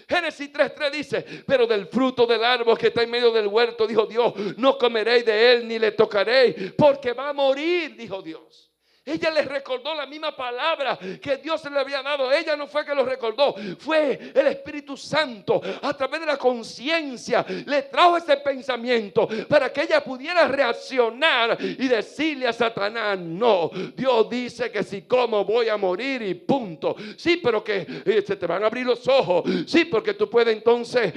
Génesis 3:3 dice, pero del fruto del árbol que está en medio del huerto, dijo Dios, no comeréis de él ni le tocaréis, porque va a morir, dijo Dios. Ella le recordó la misma palabra que Dios le había dado. Ella no fue que lo recordó, fue el Espíritu Santo a través de la conciencia le trajo ese pensamiento para que ella pudiera reaccionar y decirle a Satanás, no, Dios dice que si como voy a morir y punto. Sí, pero que se te van a abrir los ojos. Sí, porque tú puedes entonces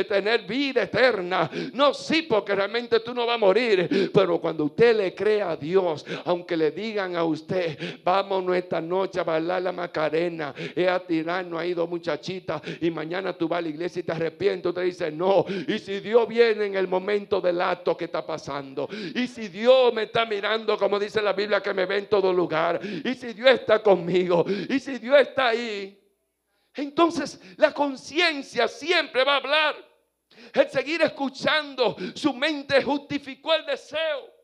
tener vida eterna. No, sí, porque realmente tú no vas a morir. Pero cuando usted le cree a Dios, aunque le digan a usted, vámonos esta noche a bailar la Macarena, a tirarnos ahí dos muchachitas y mañana tú vas a la iglesia y te arrepientes, usted dice no. Y si Dios viene en el momento del acto que está pasando, y si Dios me está mirando como dice la Biblia que me ve en todo lugar, y si Dios está conmigo, y si Dios está ahí, entonces la conciencia siempre va a hablar. El seguir escuchando, su mente justificó el deseo.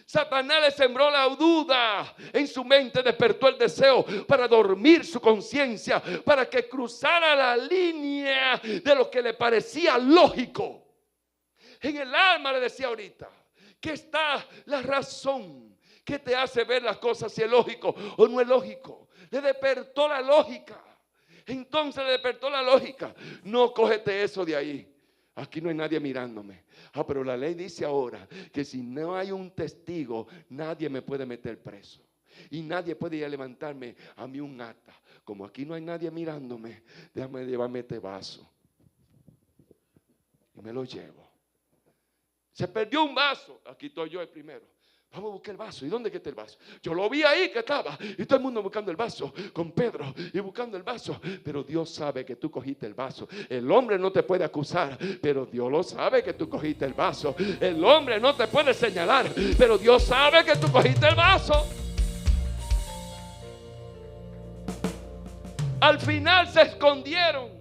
Satanás le sembró la duda en su mente, despertó el deseo para dormir su conciencia, para que cruzara la línea de lo que le parecía lógico. En el alma le decía ahorita que está la razón que te hace ver las cosas si es lógico o no es lógico. Le despertó la lógica. Entonces le despertó la lógica. No, cógete eso de ahí. Aquí no hay nadie mirándome. Pero la ley dice ahora que si no hay un testigo, nadie me puede meter preso. Y nadie puede ir a levantarme a mí un acta. Como aquí no hay nadie mirándome, déjame llevarme este vaso. y me lo llevo. Se perdió un vaso. Aquí estoy yo el primero. Vamos a buscar el vaso. ¿Y dónde está el vaso? Yo lo vi ahí que estaba. Y todo el mundo buscando el vaso. Con Pedro y buscando el vaso. Pero Dios sabe que tú cogiste el vaso. El hombre no te puede acusar. Pero Dios lo sabe que tú cogiste el vaso. El hombre no te puede señalar. Pero Dios sabe que tú cogiste el vaso. Al final se escondieron.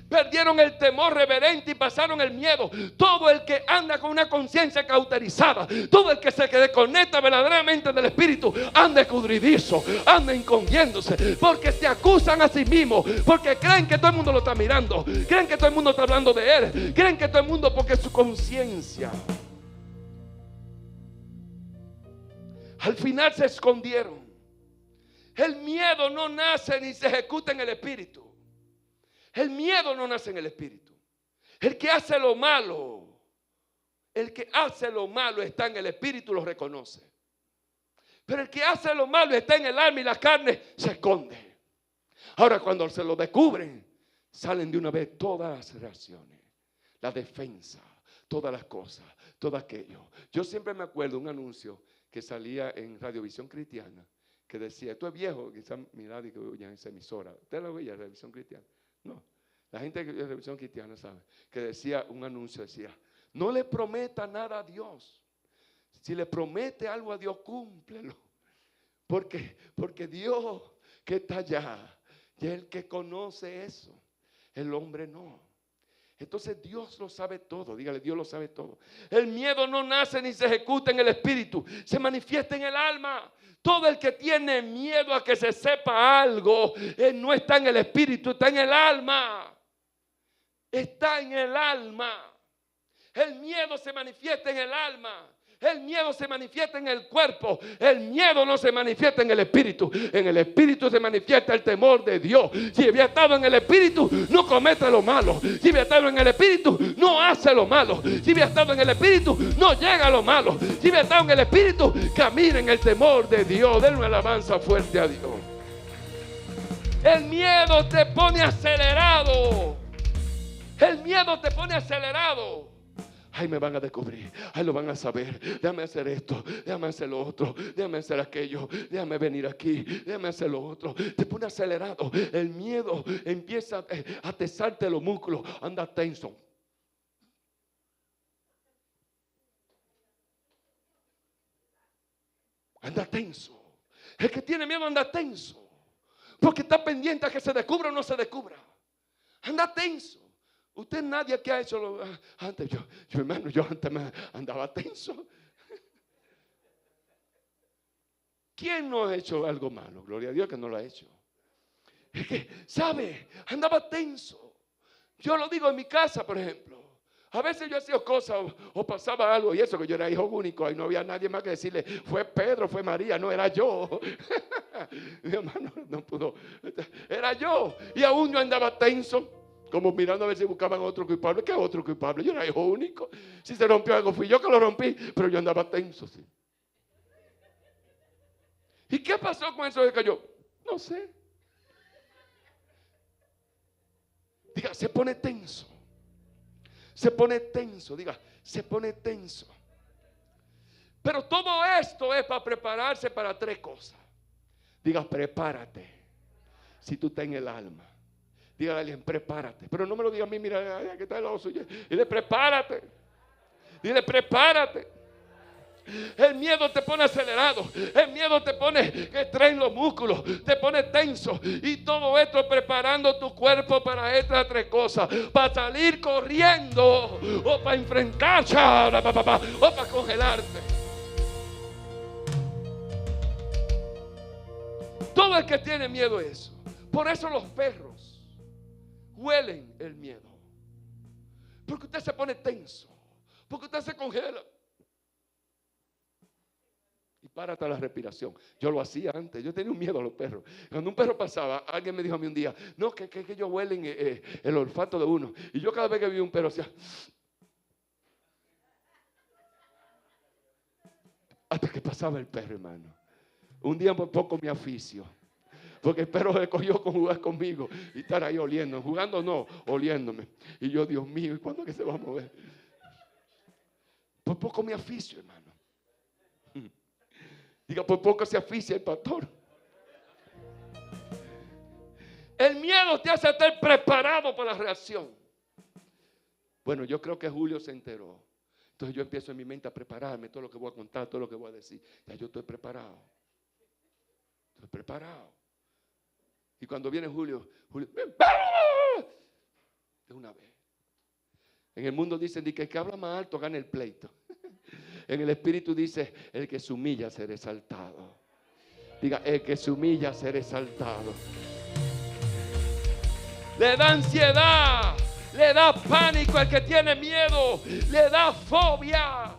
Perdieron el temor reverente y pasaron el miedo. Todo el que anda con una conciencia cauterizada, todo el que se desconecta verdaderamente del Espíritu, anda escudridizo, anda escondiéndose, porque se acusan a sí mismos, porque creen que todo el mundo lo está mirando, creen que todo el mundo está hablando de él, creen que todo el mundo, porque su conciencia. Al final se escondieron. El miedo no nace ni se ejecuta en el Espíritu. El miedo no nace en el Espíritu. El que hace lo malo está en el Espíritu, lo reconoce. Pero el que hace lo malo está en el alma y la carne se esconde. Ahora cuando se lo descubren, salen de una vez todas las reacciones, la defensa, todas las cosas, todo aquello. Yo siempre me acuerdo de un anuncio que salía en Radiovisión Cristiana, que decía, esto es viejo, quizás mirad y que oye en esa emisora. ¿Usted lo veía, Radiovisión Cristiana? No, la gente de Revisión Cristiana sabe que decía un anuncio, decía, no le prometa nada a Dios. Si le promete algo a Dios, cúmplelo. Porque Dios que está allá, y el que conoce eso, el hombre no. Entonces Dios lo sabe todo, dígale, Dios lo sabe todo. El miedo no nace ni se ejecuta en el espíritu, se manifiesta en el alma. Todo el que tiene miedo a que se sepa algo, no está en el espíritu, está en el alma. Está en el alma. El miedo se manifiesta en el alma. El miedo se manifiesta en el cuerpo. El miedo no se manifiesta en el espíritu. En el espíritu se manifiesta el temor de Dios. Si había estado en el espíritu, no comete lo malo. Si había estado en el espíritu, no hace lo malo. Si había estado en el espíritu, no llega a lo malo. Si había estado en el espíritu, camina en el temor de Dios. Denle una alabanza fuerte a Dios. El miedo te pone acelerado. El miedo te pone acelerado. Ay, me van a descubrir, ay, lo van a saber. Déjame hacer esto, déjame hacer lo otro, déjame hacer aquello, déjame venir aquí, déjame hacer lo otro. Te pone acelerado. El miedo empieza a tesarte los músculos. Anda tenso. Anda tenso. El que tiene miedo anda tenso, porque está pendiente a que se descubra o no se descubra. Anda tenso. Usted nadie que ha hecho antes, yo hermano, yo antes me andaba tenso. ¿Quién no ha hecho algo malo? Gloria a Dios que no lo ha hecho. Es que, ¿sabe? Andaba tenso. Yo lo digo en mi casa, por ejemplo. A veces yo hacía cosas o pasaba algo, y eso que yo era hijo único, y no había nadie más que decirle, fue Pedro, fue María, no era yo. Mi hermano no pudo, era yo. Y aún yo andaba tenso, como mirando a ver si buscaban otro culpable. ¿Qué otro culpable? Yo era hijo único. Si se rompió algo, fui yo que lo rompí, pero yo andaba tenso, sí. ¿Y qué pasó con eso de que yo? No sé. Diga, se pone tenso. Se pone tenso, diga, se pone tenso. Pero todo esto es para prepararse para tres cosas. Diga, prepárate. Si tú estás en el alma. Dígale a alguien, prepárate. Pero no me lo diga a mí, mira, que está el oso. Dile, prepárate. Dile, prepárate. El miedo te pone acelerado. El miedo te pone que traen los músculos. Te pone tenso. Y todo esto preparando tu cuerpo para estas tres cosas. Para salir corriendo. O para enfrentarse. O para congelarte. Todo el que tiene miedo es eso. Por eso los perros huelen el miedo. Porque usted se pone tenso. Porque usted se congela. Y para hasta la respiración. Yo lo hacía antes. Yo tenía un miedo a los perros. Cuando un perro pasaba, alguien me dijo a mí un día, no, que ellos huelen el olfato de uno. Y yo cada vez que vi un perro hacía, hasta que pasaba el perro, hermano. Un día por poco me aficio. Porque espero que cogió con jugar conmigo y estar ahí oliendo. Jugando no, oliéndome. Y yo, Dios mío, ¿y cuándo es que se va a mover? Por poco me aficio, hermano. Diga, por poco se aficia el pastor. El miedo te hace estar preparado para la reacción. Bueno, yo creo que Julio se enteró. Entonces yo empiezo en mi mente a prepararme todo lo que voy a contar, todo lo que voy a decir. Ya yo estoy preparado. Estoy preparado. Y cuando viene Julio, de una vez. En el mundo dicen que el que habla más alto gana el pleito. En el espíritu dice, el que se humilla será exaltado. Diga, el que se humilla será exaltado. Le da ansiedad, le da pánico al que tiene miedo, le da fobia.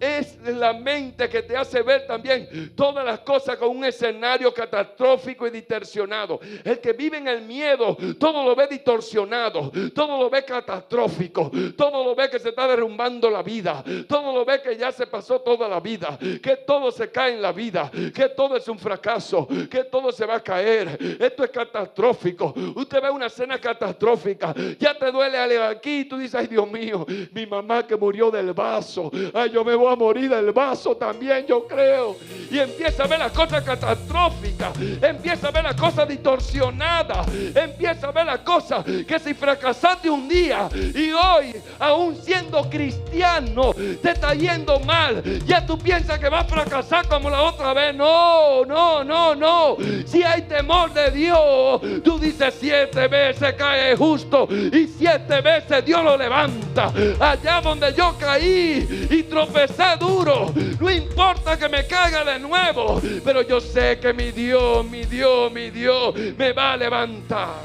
Es la mente que te hace ver también todas las cosas con un escenario catastrófico y distorsionado. El que vive en el miedo, todo lo ve distorsionado, todo lo ve catastrófico, todo lo ve que se está derrumbando la vida, todo lo ve que ya se pasó toda la vida, que todo se cae en la vida, que todo es un fracaso, que todo se va a caer. Esto es catastrófico. Usted ve una escena catastrófica, ya te duele aquí y tú dices, ay Dios mío, mi mamá que murió del vaso, ay yo me voy a morir del vaso también, yo creo. Y empieza a ver las cosas catastróficas, empieza a ver las cosas distorsionadas, empieza a ver las cosas que si fracasaste un día y hoy, aún siendo cristiano, te está yendo mal, ya tú piensas que vas a fracasar como la otra vez. No, no, no, no. Si hay temor de Dios, tú dices 7 veces cae justo y 7 veces Dios lo levanta. Allá donde yo caí y tropecé duro, no importa que me caiga de nuevo, pero yo sé que mi Dios me va a levantar.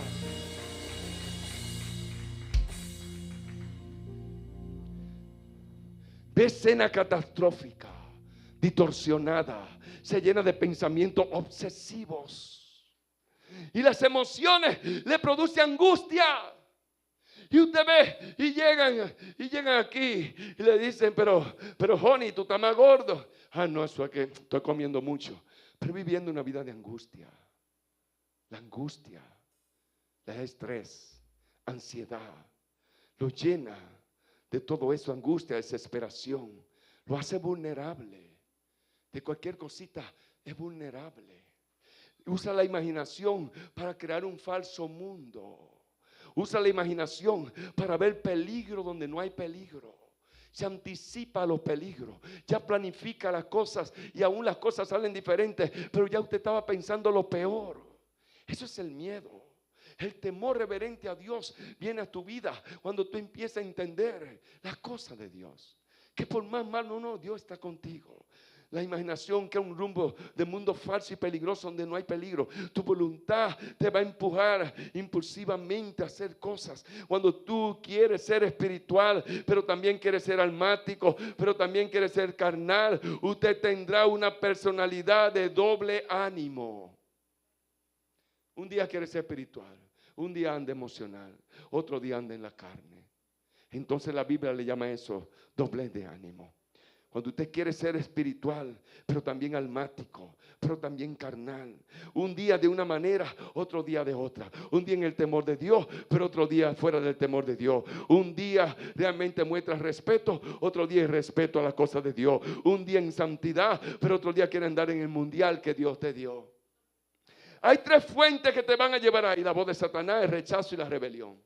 Ve escena catastrófica, distorsionada, se llena de pensamientos obsesivos y las emociones le producen angustia. Y usted ve y llegan aquí y le dicen, pero Johnny, tú estás más gordo. Ah, no, eso es que estoy comiendo mucho. Pero viviendo una vida de angustia. La angustia, el estrés, ansiedad, lo llena de todo eso, angustia, desesperación. Lo hace vulnerable. De cualquier cosita es vulnerable. Usa la imaginación para crear un falso mundo. Usa la imaginación para ver peligro donde no hay peligro. Se anticipa a los peligros. Ya planifica las cosas y aún las cosas salen diferentes. Pero ya usted estaba pensando lo peor. Eso es el miedo. El temor reverente a Dios viene a tu vida cuando tú empiezas a entender las cosas de Dios. Que por más malo no, Dios está contigo. La imaginación que es un rumbo de mundo falso y peligroso donde no hay peligro. Tu voluntad te va a empujar impulsivamente a hacer cosas. Cuando tú quieres ser espiritual, pero también quieres ser almático, pero también quieres ser carnal, usted tendrá una personalidad de doble ánimo. Un día quiere ser espiritual, un día anda emocional, otro día anda en la carne. Entonces la Biblia le llama eso doblez de ánimo. Cuando usted quiere ser espiritual, pero también almático, pero también carnal. Un día de una manera, otro día de otra. Un día en el temor de Dios, pero otro día fuera del temor de Dios. Un día realmente muestra respeto, otro día respeto a las cosas de Dios. Un día en santidad, pero otro día quiere andar en el mundial que Dios te dio. Hay 3 fuentes que te van a llevar ahí. La voz de Satanás, el rechazo y la rebelión.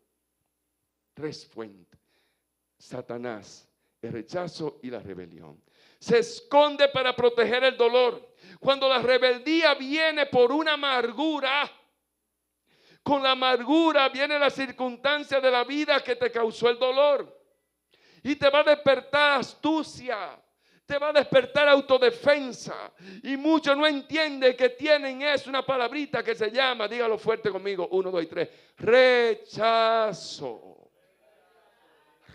3 fuentes. Satanás, el rechazo y la rebelión. Se esconde para proteger el dolor. Cuando la rebeldía viene por una amargura, con la amargura viene la circunstancia de la vida que te causó el dolor. Y te va a despertar astucia, te va a despertar autodefensa. Y muchos no entienden que tienen eso, una palabrita que se llama, dígalo fuerte conmigo, 1, 2 y 3, rechazo.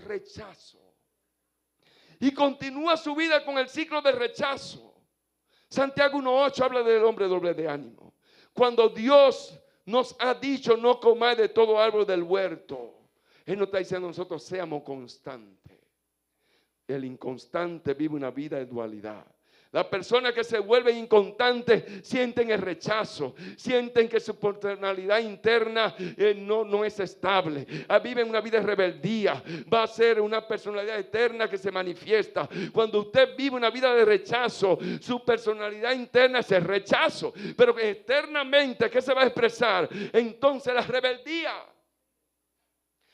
Rechazo. Y continúa su vida con el ciclo de rechazo. Santiago 1:8 habla del hombre doble de ánimo. Cuando Dios nos ha dicho no comáis de todo árbol del huerto, Él nos está diciendo a nosotros seamos constantes. El inconstante vive una vida de dualidad. Las personas que se vuelven inconstantes sienten el rechazo, sienten que su personalidad interna no es estable, viven una vida de rebeldía. Va a ser una personalidad eterna que se manifiesta. Cuando usted vive una vida de rechazo, su personalidad interna es el rechazo, pero externamente, ¿qué se va a expresar? Entonces la rebeldía.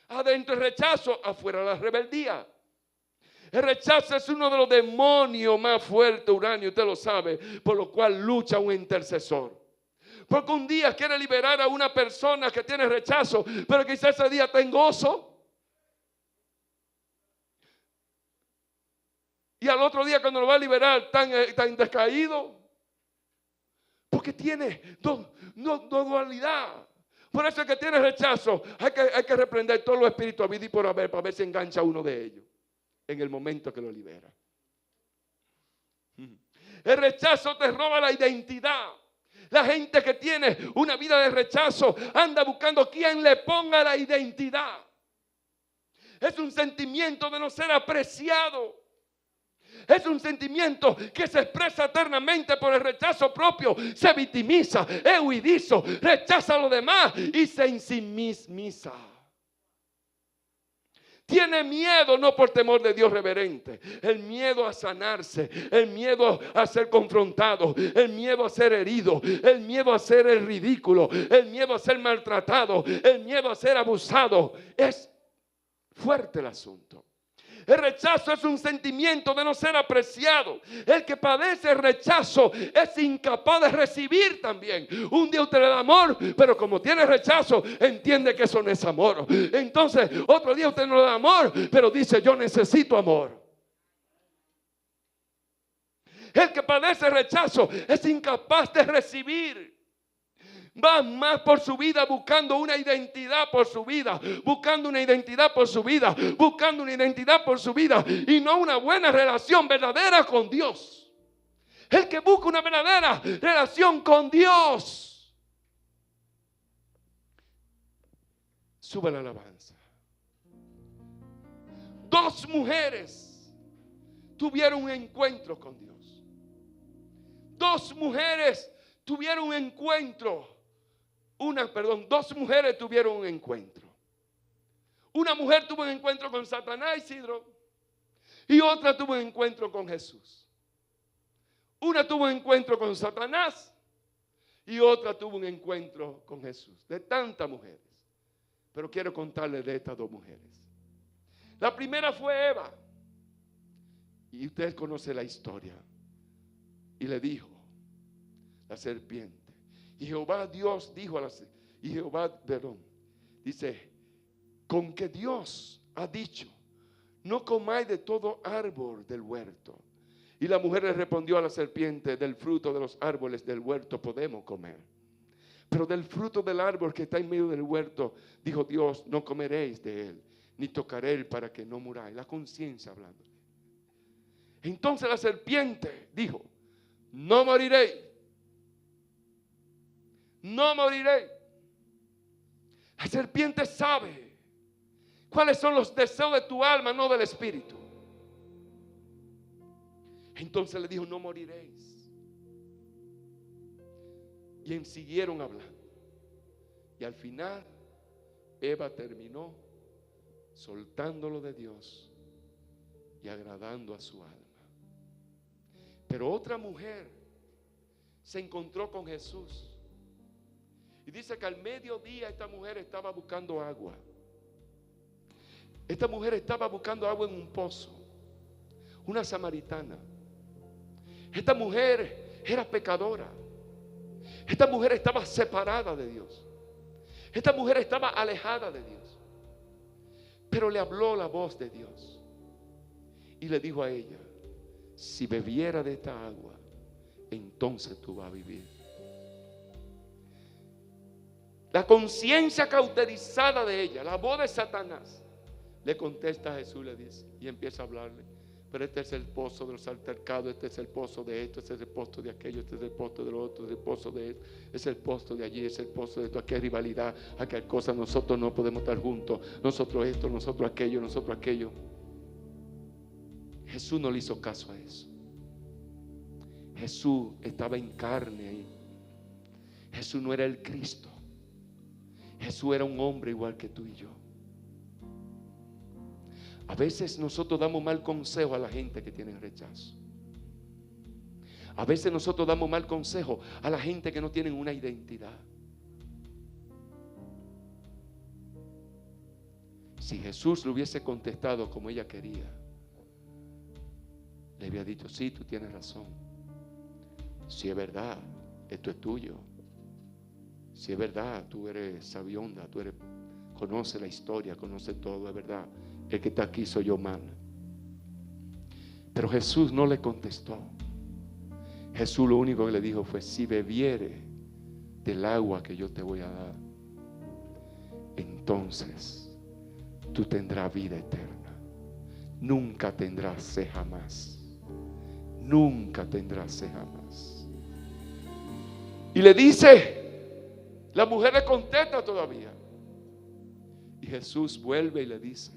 Adentro el rechazo, afuera la rebeldía. El rechazo es uno de los demonios más fuertes, Uranio, usted lo sabe, por lo cual lucha un intercesor. Porque un día quiere liberar a una persona que tiene rechazo, pero quizás ese día está en gozo. Y al otro día cuando lo va a liberar tan descaído. Porque tiene dualidad. Por eso es que tiene rechazo. Hay que reprender todos los espíritus a vida y por haber para ver si engancha a uno de ellos en el momento que lo libera. El rechazo te roba la identidad. La gente que tiene una vida de rechazo anda buscando quien le ponga la identidad. Es un sentimiento de no ser apreciado. Es un sentimiento que se expresa eternamente por el rechazo propio. Se victimiza, es huidizo, rechaza a los demás y se ensimismiza. Tiene miedo, no por temor de Dios reverente. El miedo a sanarse, el miedo a ser confrontado, el miedo a ser herido, el miedo a ser el ridículo, el miedo a ser maltratado, el miedo a ser abusado. Es fuerte el asunto. El rechazo es un sentimiento de no ser apreciado. El que padece rechazo es incapaz de recibir también. Un día usted le da amor, pero como tiene rechazo, entiende que eso no es amor. Entonces, otro día usted no le da amor, pero dice, yo necesito amor. El que padece rechazo es incapaz de recibir. Va más por su vida buscando una identidad por su vida, buscando una identidad por su vida, buscando una identidad por su vida y no una buena relación verdadera con Dios. El que busca una verdadera relación con Dios. Sube la alabanza. Dos mujeres tuvieron un encuentro con Dios. Dos mujeres tuvieron un encuentro. Dos mujeres tuvieron un encuentro. Una mujer tuvo un encuentro con Satanás, Isidro, y otra tuvo un encuentro con Jesús. Una tuvo un encuentro con Satanás y otra tuvo un encuentro con Jesús. De tantas mujeres. Pero quiero contarles de estas dos mujeres. La primera fue Eva. Y usted conoce la historia. Y le dijo la serpiente. Y Jehová Dios dijo dice, con que Dios ha dicho, no comáis de todo árbol del huerto. Y la mujer le respondió a la serpiente, del fruto de los árboles del huerto podemos comer. Pero del fruto del árbol que está en medio del huerto, dijo Dios, no comeréis de él, ni tocaréis para que no muráis. La conciencia hablando. Entonces la serpiente dijo, no moriréis. No moriré. La serpiente sabe cuáles son los deseos de tu alma, no del espíritu. Entonces le dijo, no moriréis. Y siguieron hablando. Y al final, Eva terminó soltándolo de Dios y agradando a su alma. Pero otra mujer se encontró con Jesús. Y dice que al mediodía esta mujer estaba buscando agua. Esta mujer estaba buscando agua en un pozo. Una samaritana. Esta mujer era pecadora. Esta mujer estaba separada de Dios. Esta mujer estaba alejada de Dios. Pero le habló la voz de Dios. Y le dijo a ella, si bebiera de esta agua, entonces tú vas a vivir. La conciencia cauterizada de ella, la voz de Satanás, le contesta a Jesús, le dice, y empieza a hablarle. Pero este es el pozo de los altercados, este es el pozo de esto, este es el pozo de aquello, este es el pozo de lo otro, este es el pozo de esto, es el pozo de allí, es el pozo de esto, aquí hay rivalidad, aquí hay cosas, nosotros no podemos estar juntos, nosotros esto, nosotros aquello. Jesús no le hizo caso a eso. Jesús estaba en carne ahí. Jesús no era el Cristo. Jesús era un hombre igual que tú y yo. A veces nosotros damos mal consejo a la gente que tiene rechazo. A veces nosotros damos mal consejo a la gente que no tienen una identidad. Si Jesús le hubiese contestado como ella quería, le había dicho: sí, tú tienes razón. Si es verdad, esto es tuyo. Si es verdad, tú eres sabionda, conoces la historia, conoces todo, es verdad. El que está aquí soy yo, mal. Pero Jesús no le contestó. Jesús lo único que le dijo fue: si bebiere del agua que yo te voy a dar, entonces tú tendrás vida eterna. Nunca tendrás sed jamás. Nunca tendrás sed jamás. Y le dice, la mujer le contesta todavía. Y Jesús vuelve y le dice,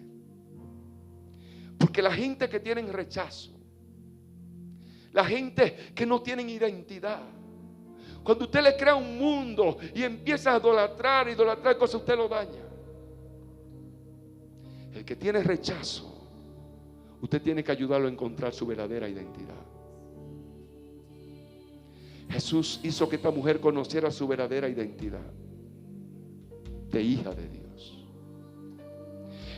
porque la gente que tienen rechazo, la gente que no tienen identidad, cuando usted le crea un mundo y empieza a idolatrar cosas, usted lo daña. El que tiene rechazo, usted tiene que ayudarlo a encontrar su verdadera identidad. Jesús hizo que esta mujer conociera su verdadera identidad de hija de Dios.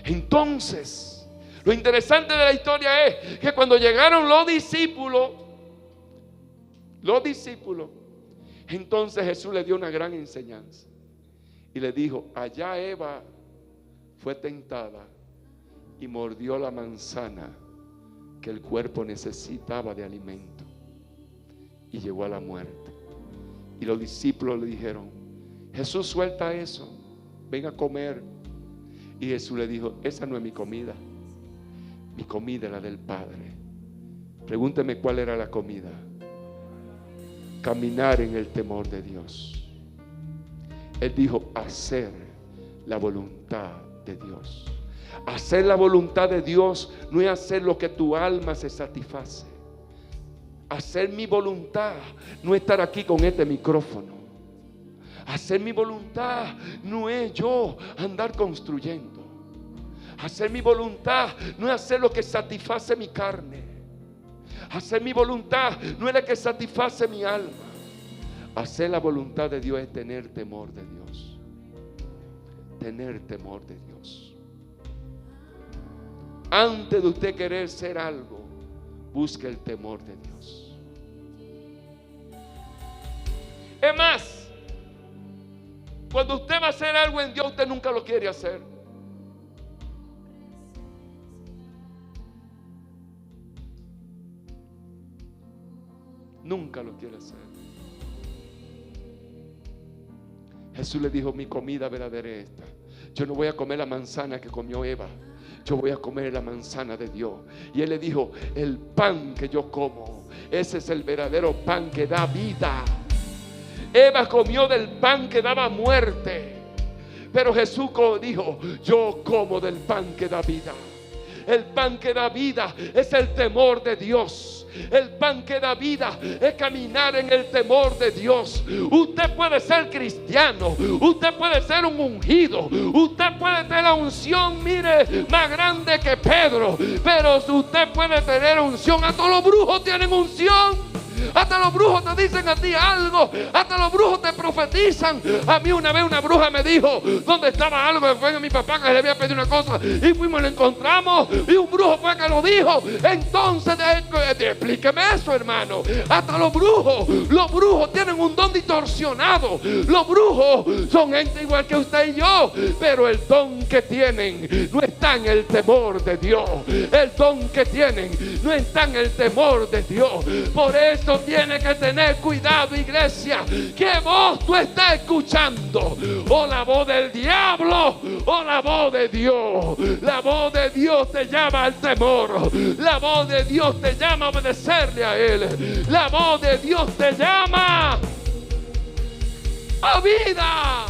Entonces, lo interesante de la historia es que cuando llegaron los discípulos, entonces Jesús le dio una gran enseñanza y le dijo: allá Eva fue tentada y mordió la manzana que el cuerpo necesitaba de alimento y llegó a la muerte. Y los discípulos le dijeron: Jesús, suelta eso, ven a comer. Y Jesús le dijo: esa no es mi comida es la del Padre. Pregúnteme cuál era la comida. Caminar en el temor de Dios. Él dijo: hacer la voluntad de Dios. Hacer la voluntad de Dios no es hacer lo que tu alma se satisface. Hacer mi voluntad no es estar aquí con este micrófono. Hacer mi voluntad no es yo andar construyendo. Hacer mi voluntad no es hacer lo que satisface mi carne. Hacer mi voluntad no es la que satisface mi alma. Hacer la voluntad de Dios es tener temor de Dios. Tener temor de Dios. Antes de usted querer ser algo, busque el temor de Dios. Es más, cuando usted va a hacer algo en Dios, usted nunca lo quiere hacer. Nunca lo quiere hacer. Jesús le dijo: mi comida verdadera es esta. Yo no voy a comer la manzana que comió Eva. Yo voy a comer la manzana de Dios. Y él le dijo: el pan que yo como, ese es el verdadero pan que da vida. Eva comió del pan que daba muerte, pero Jesús dijo: yo como del pan que da vida. El pan que da vida es el temor de Dios. El pan que da vida es caminar en el temor de Dios. Usted puede ser cristiano, usted puede ser un ungido, usted puede tener la unción, mire, más grande que Pedro, pero usted puede tener unción. Hasta los brujos tienen unción. Hasta los brujos te dicen a ti algo. Hasta los brujos te profetizan. A mí una vez una bruja me dijo dónde estaba algo. Fue a mi papá que le había pedido una cosa y fuimos y lo encontramos. Y un brujo fue que lo dijo. Entonces explíqueme eso, hermano. Hasta los brujos tienen un don distorsionado. Los brujos son gente igual que usted y yo, pero el don que tienen no está en el temor de Dios. El don que tienen no está en el temor de Dios. Por eso tiene que tener cuidado, iglesia. ¿Qué voz tú estás escuchando? ¿O la voz del diablo o la voz de Dios? La voz de Dios te llama al temor. La voz de Dios te llama a obedecerle a Él. La voz de Dios te llama a vida.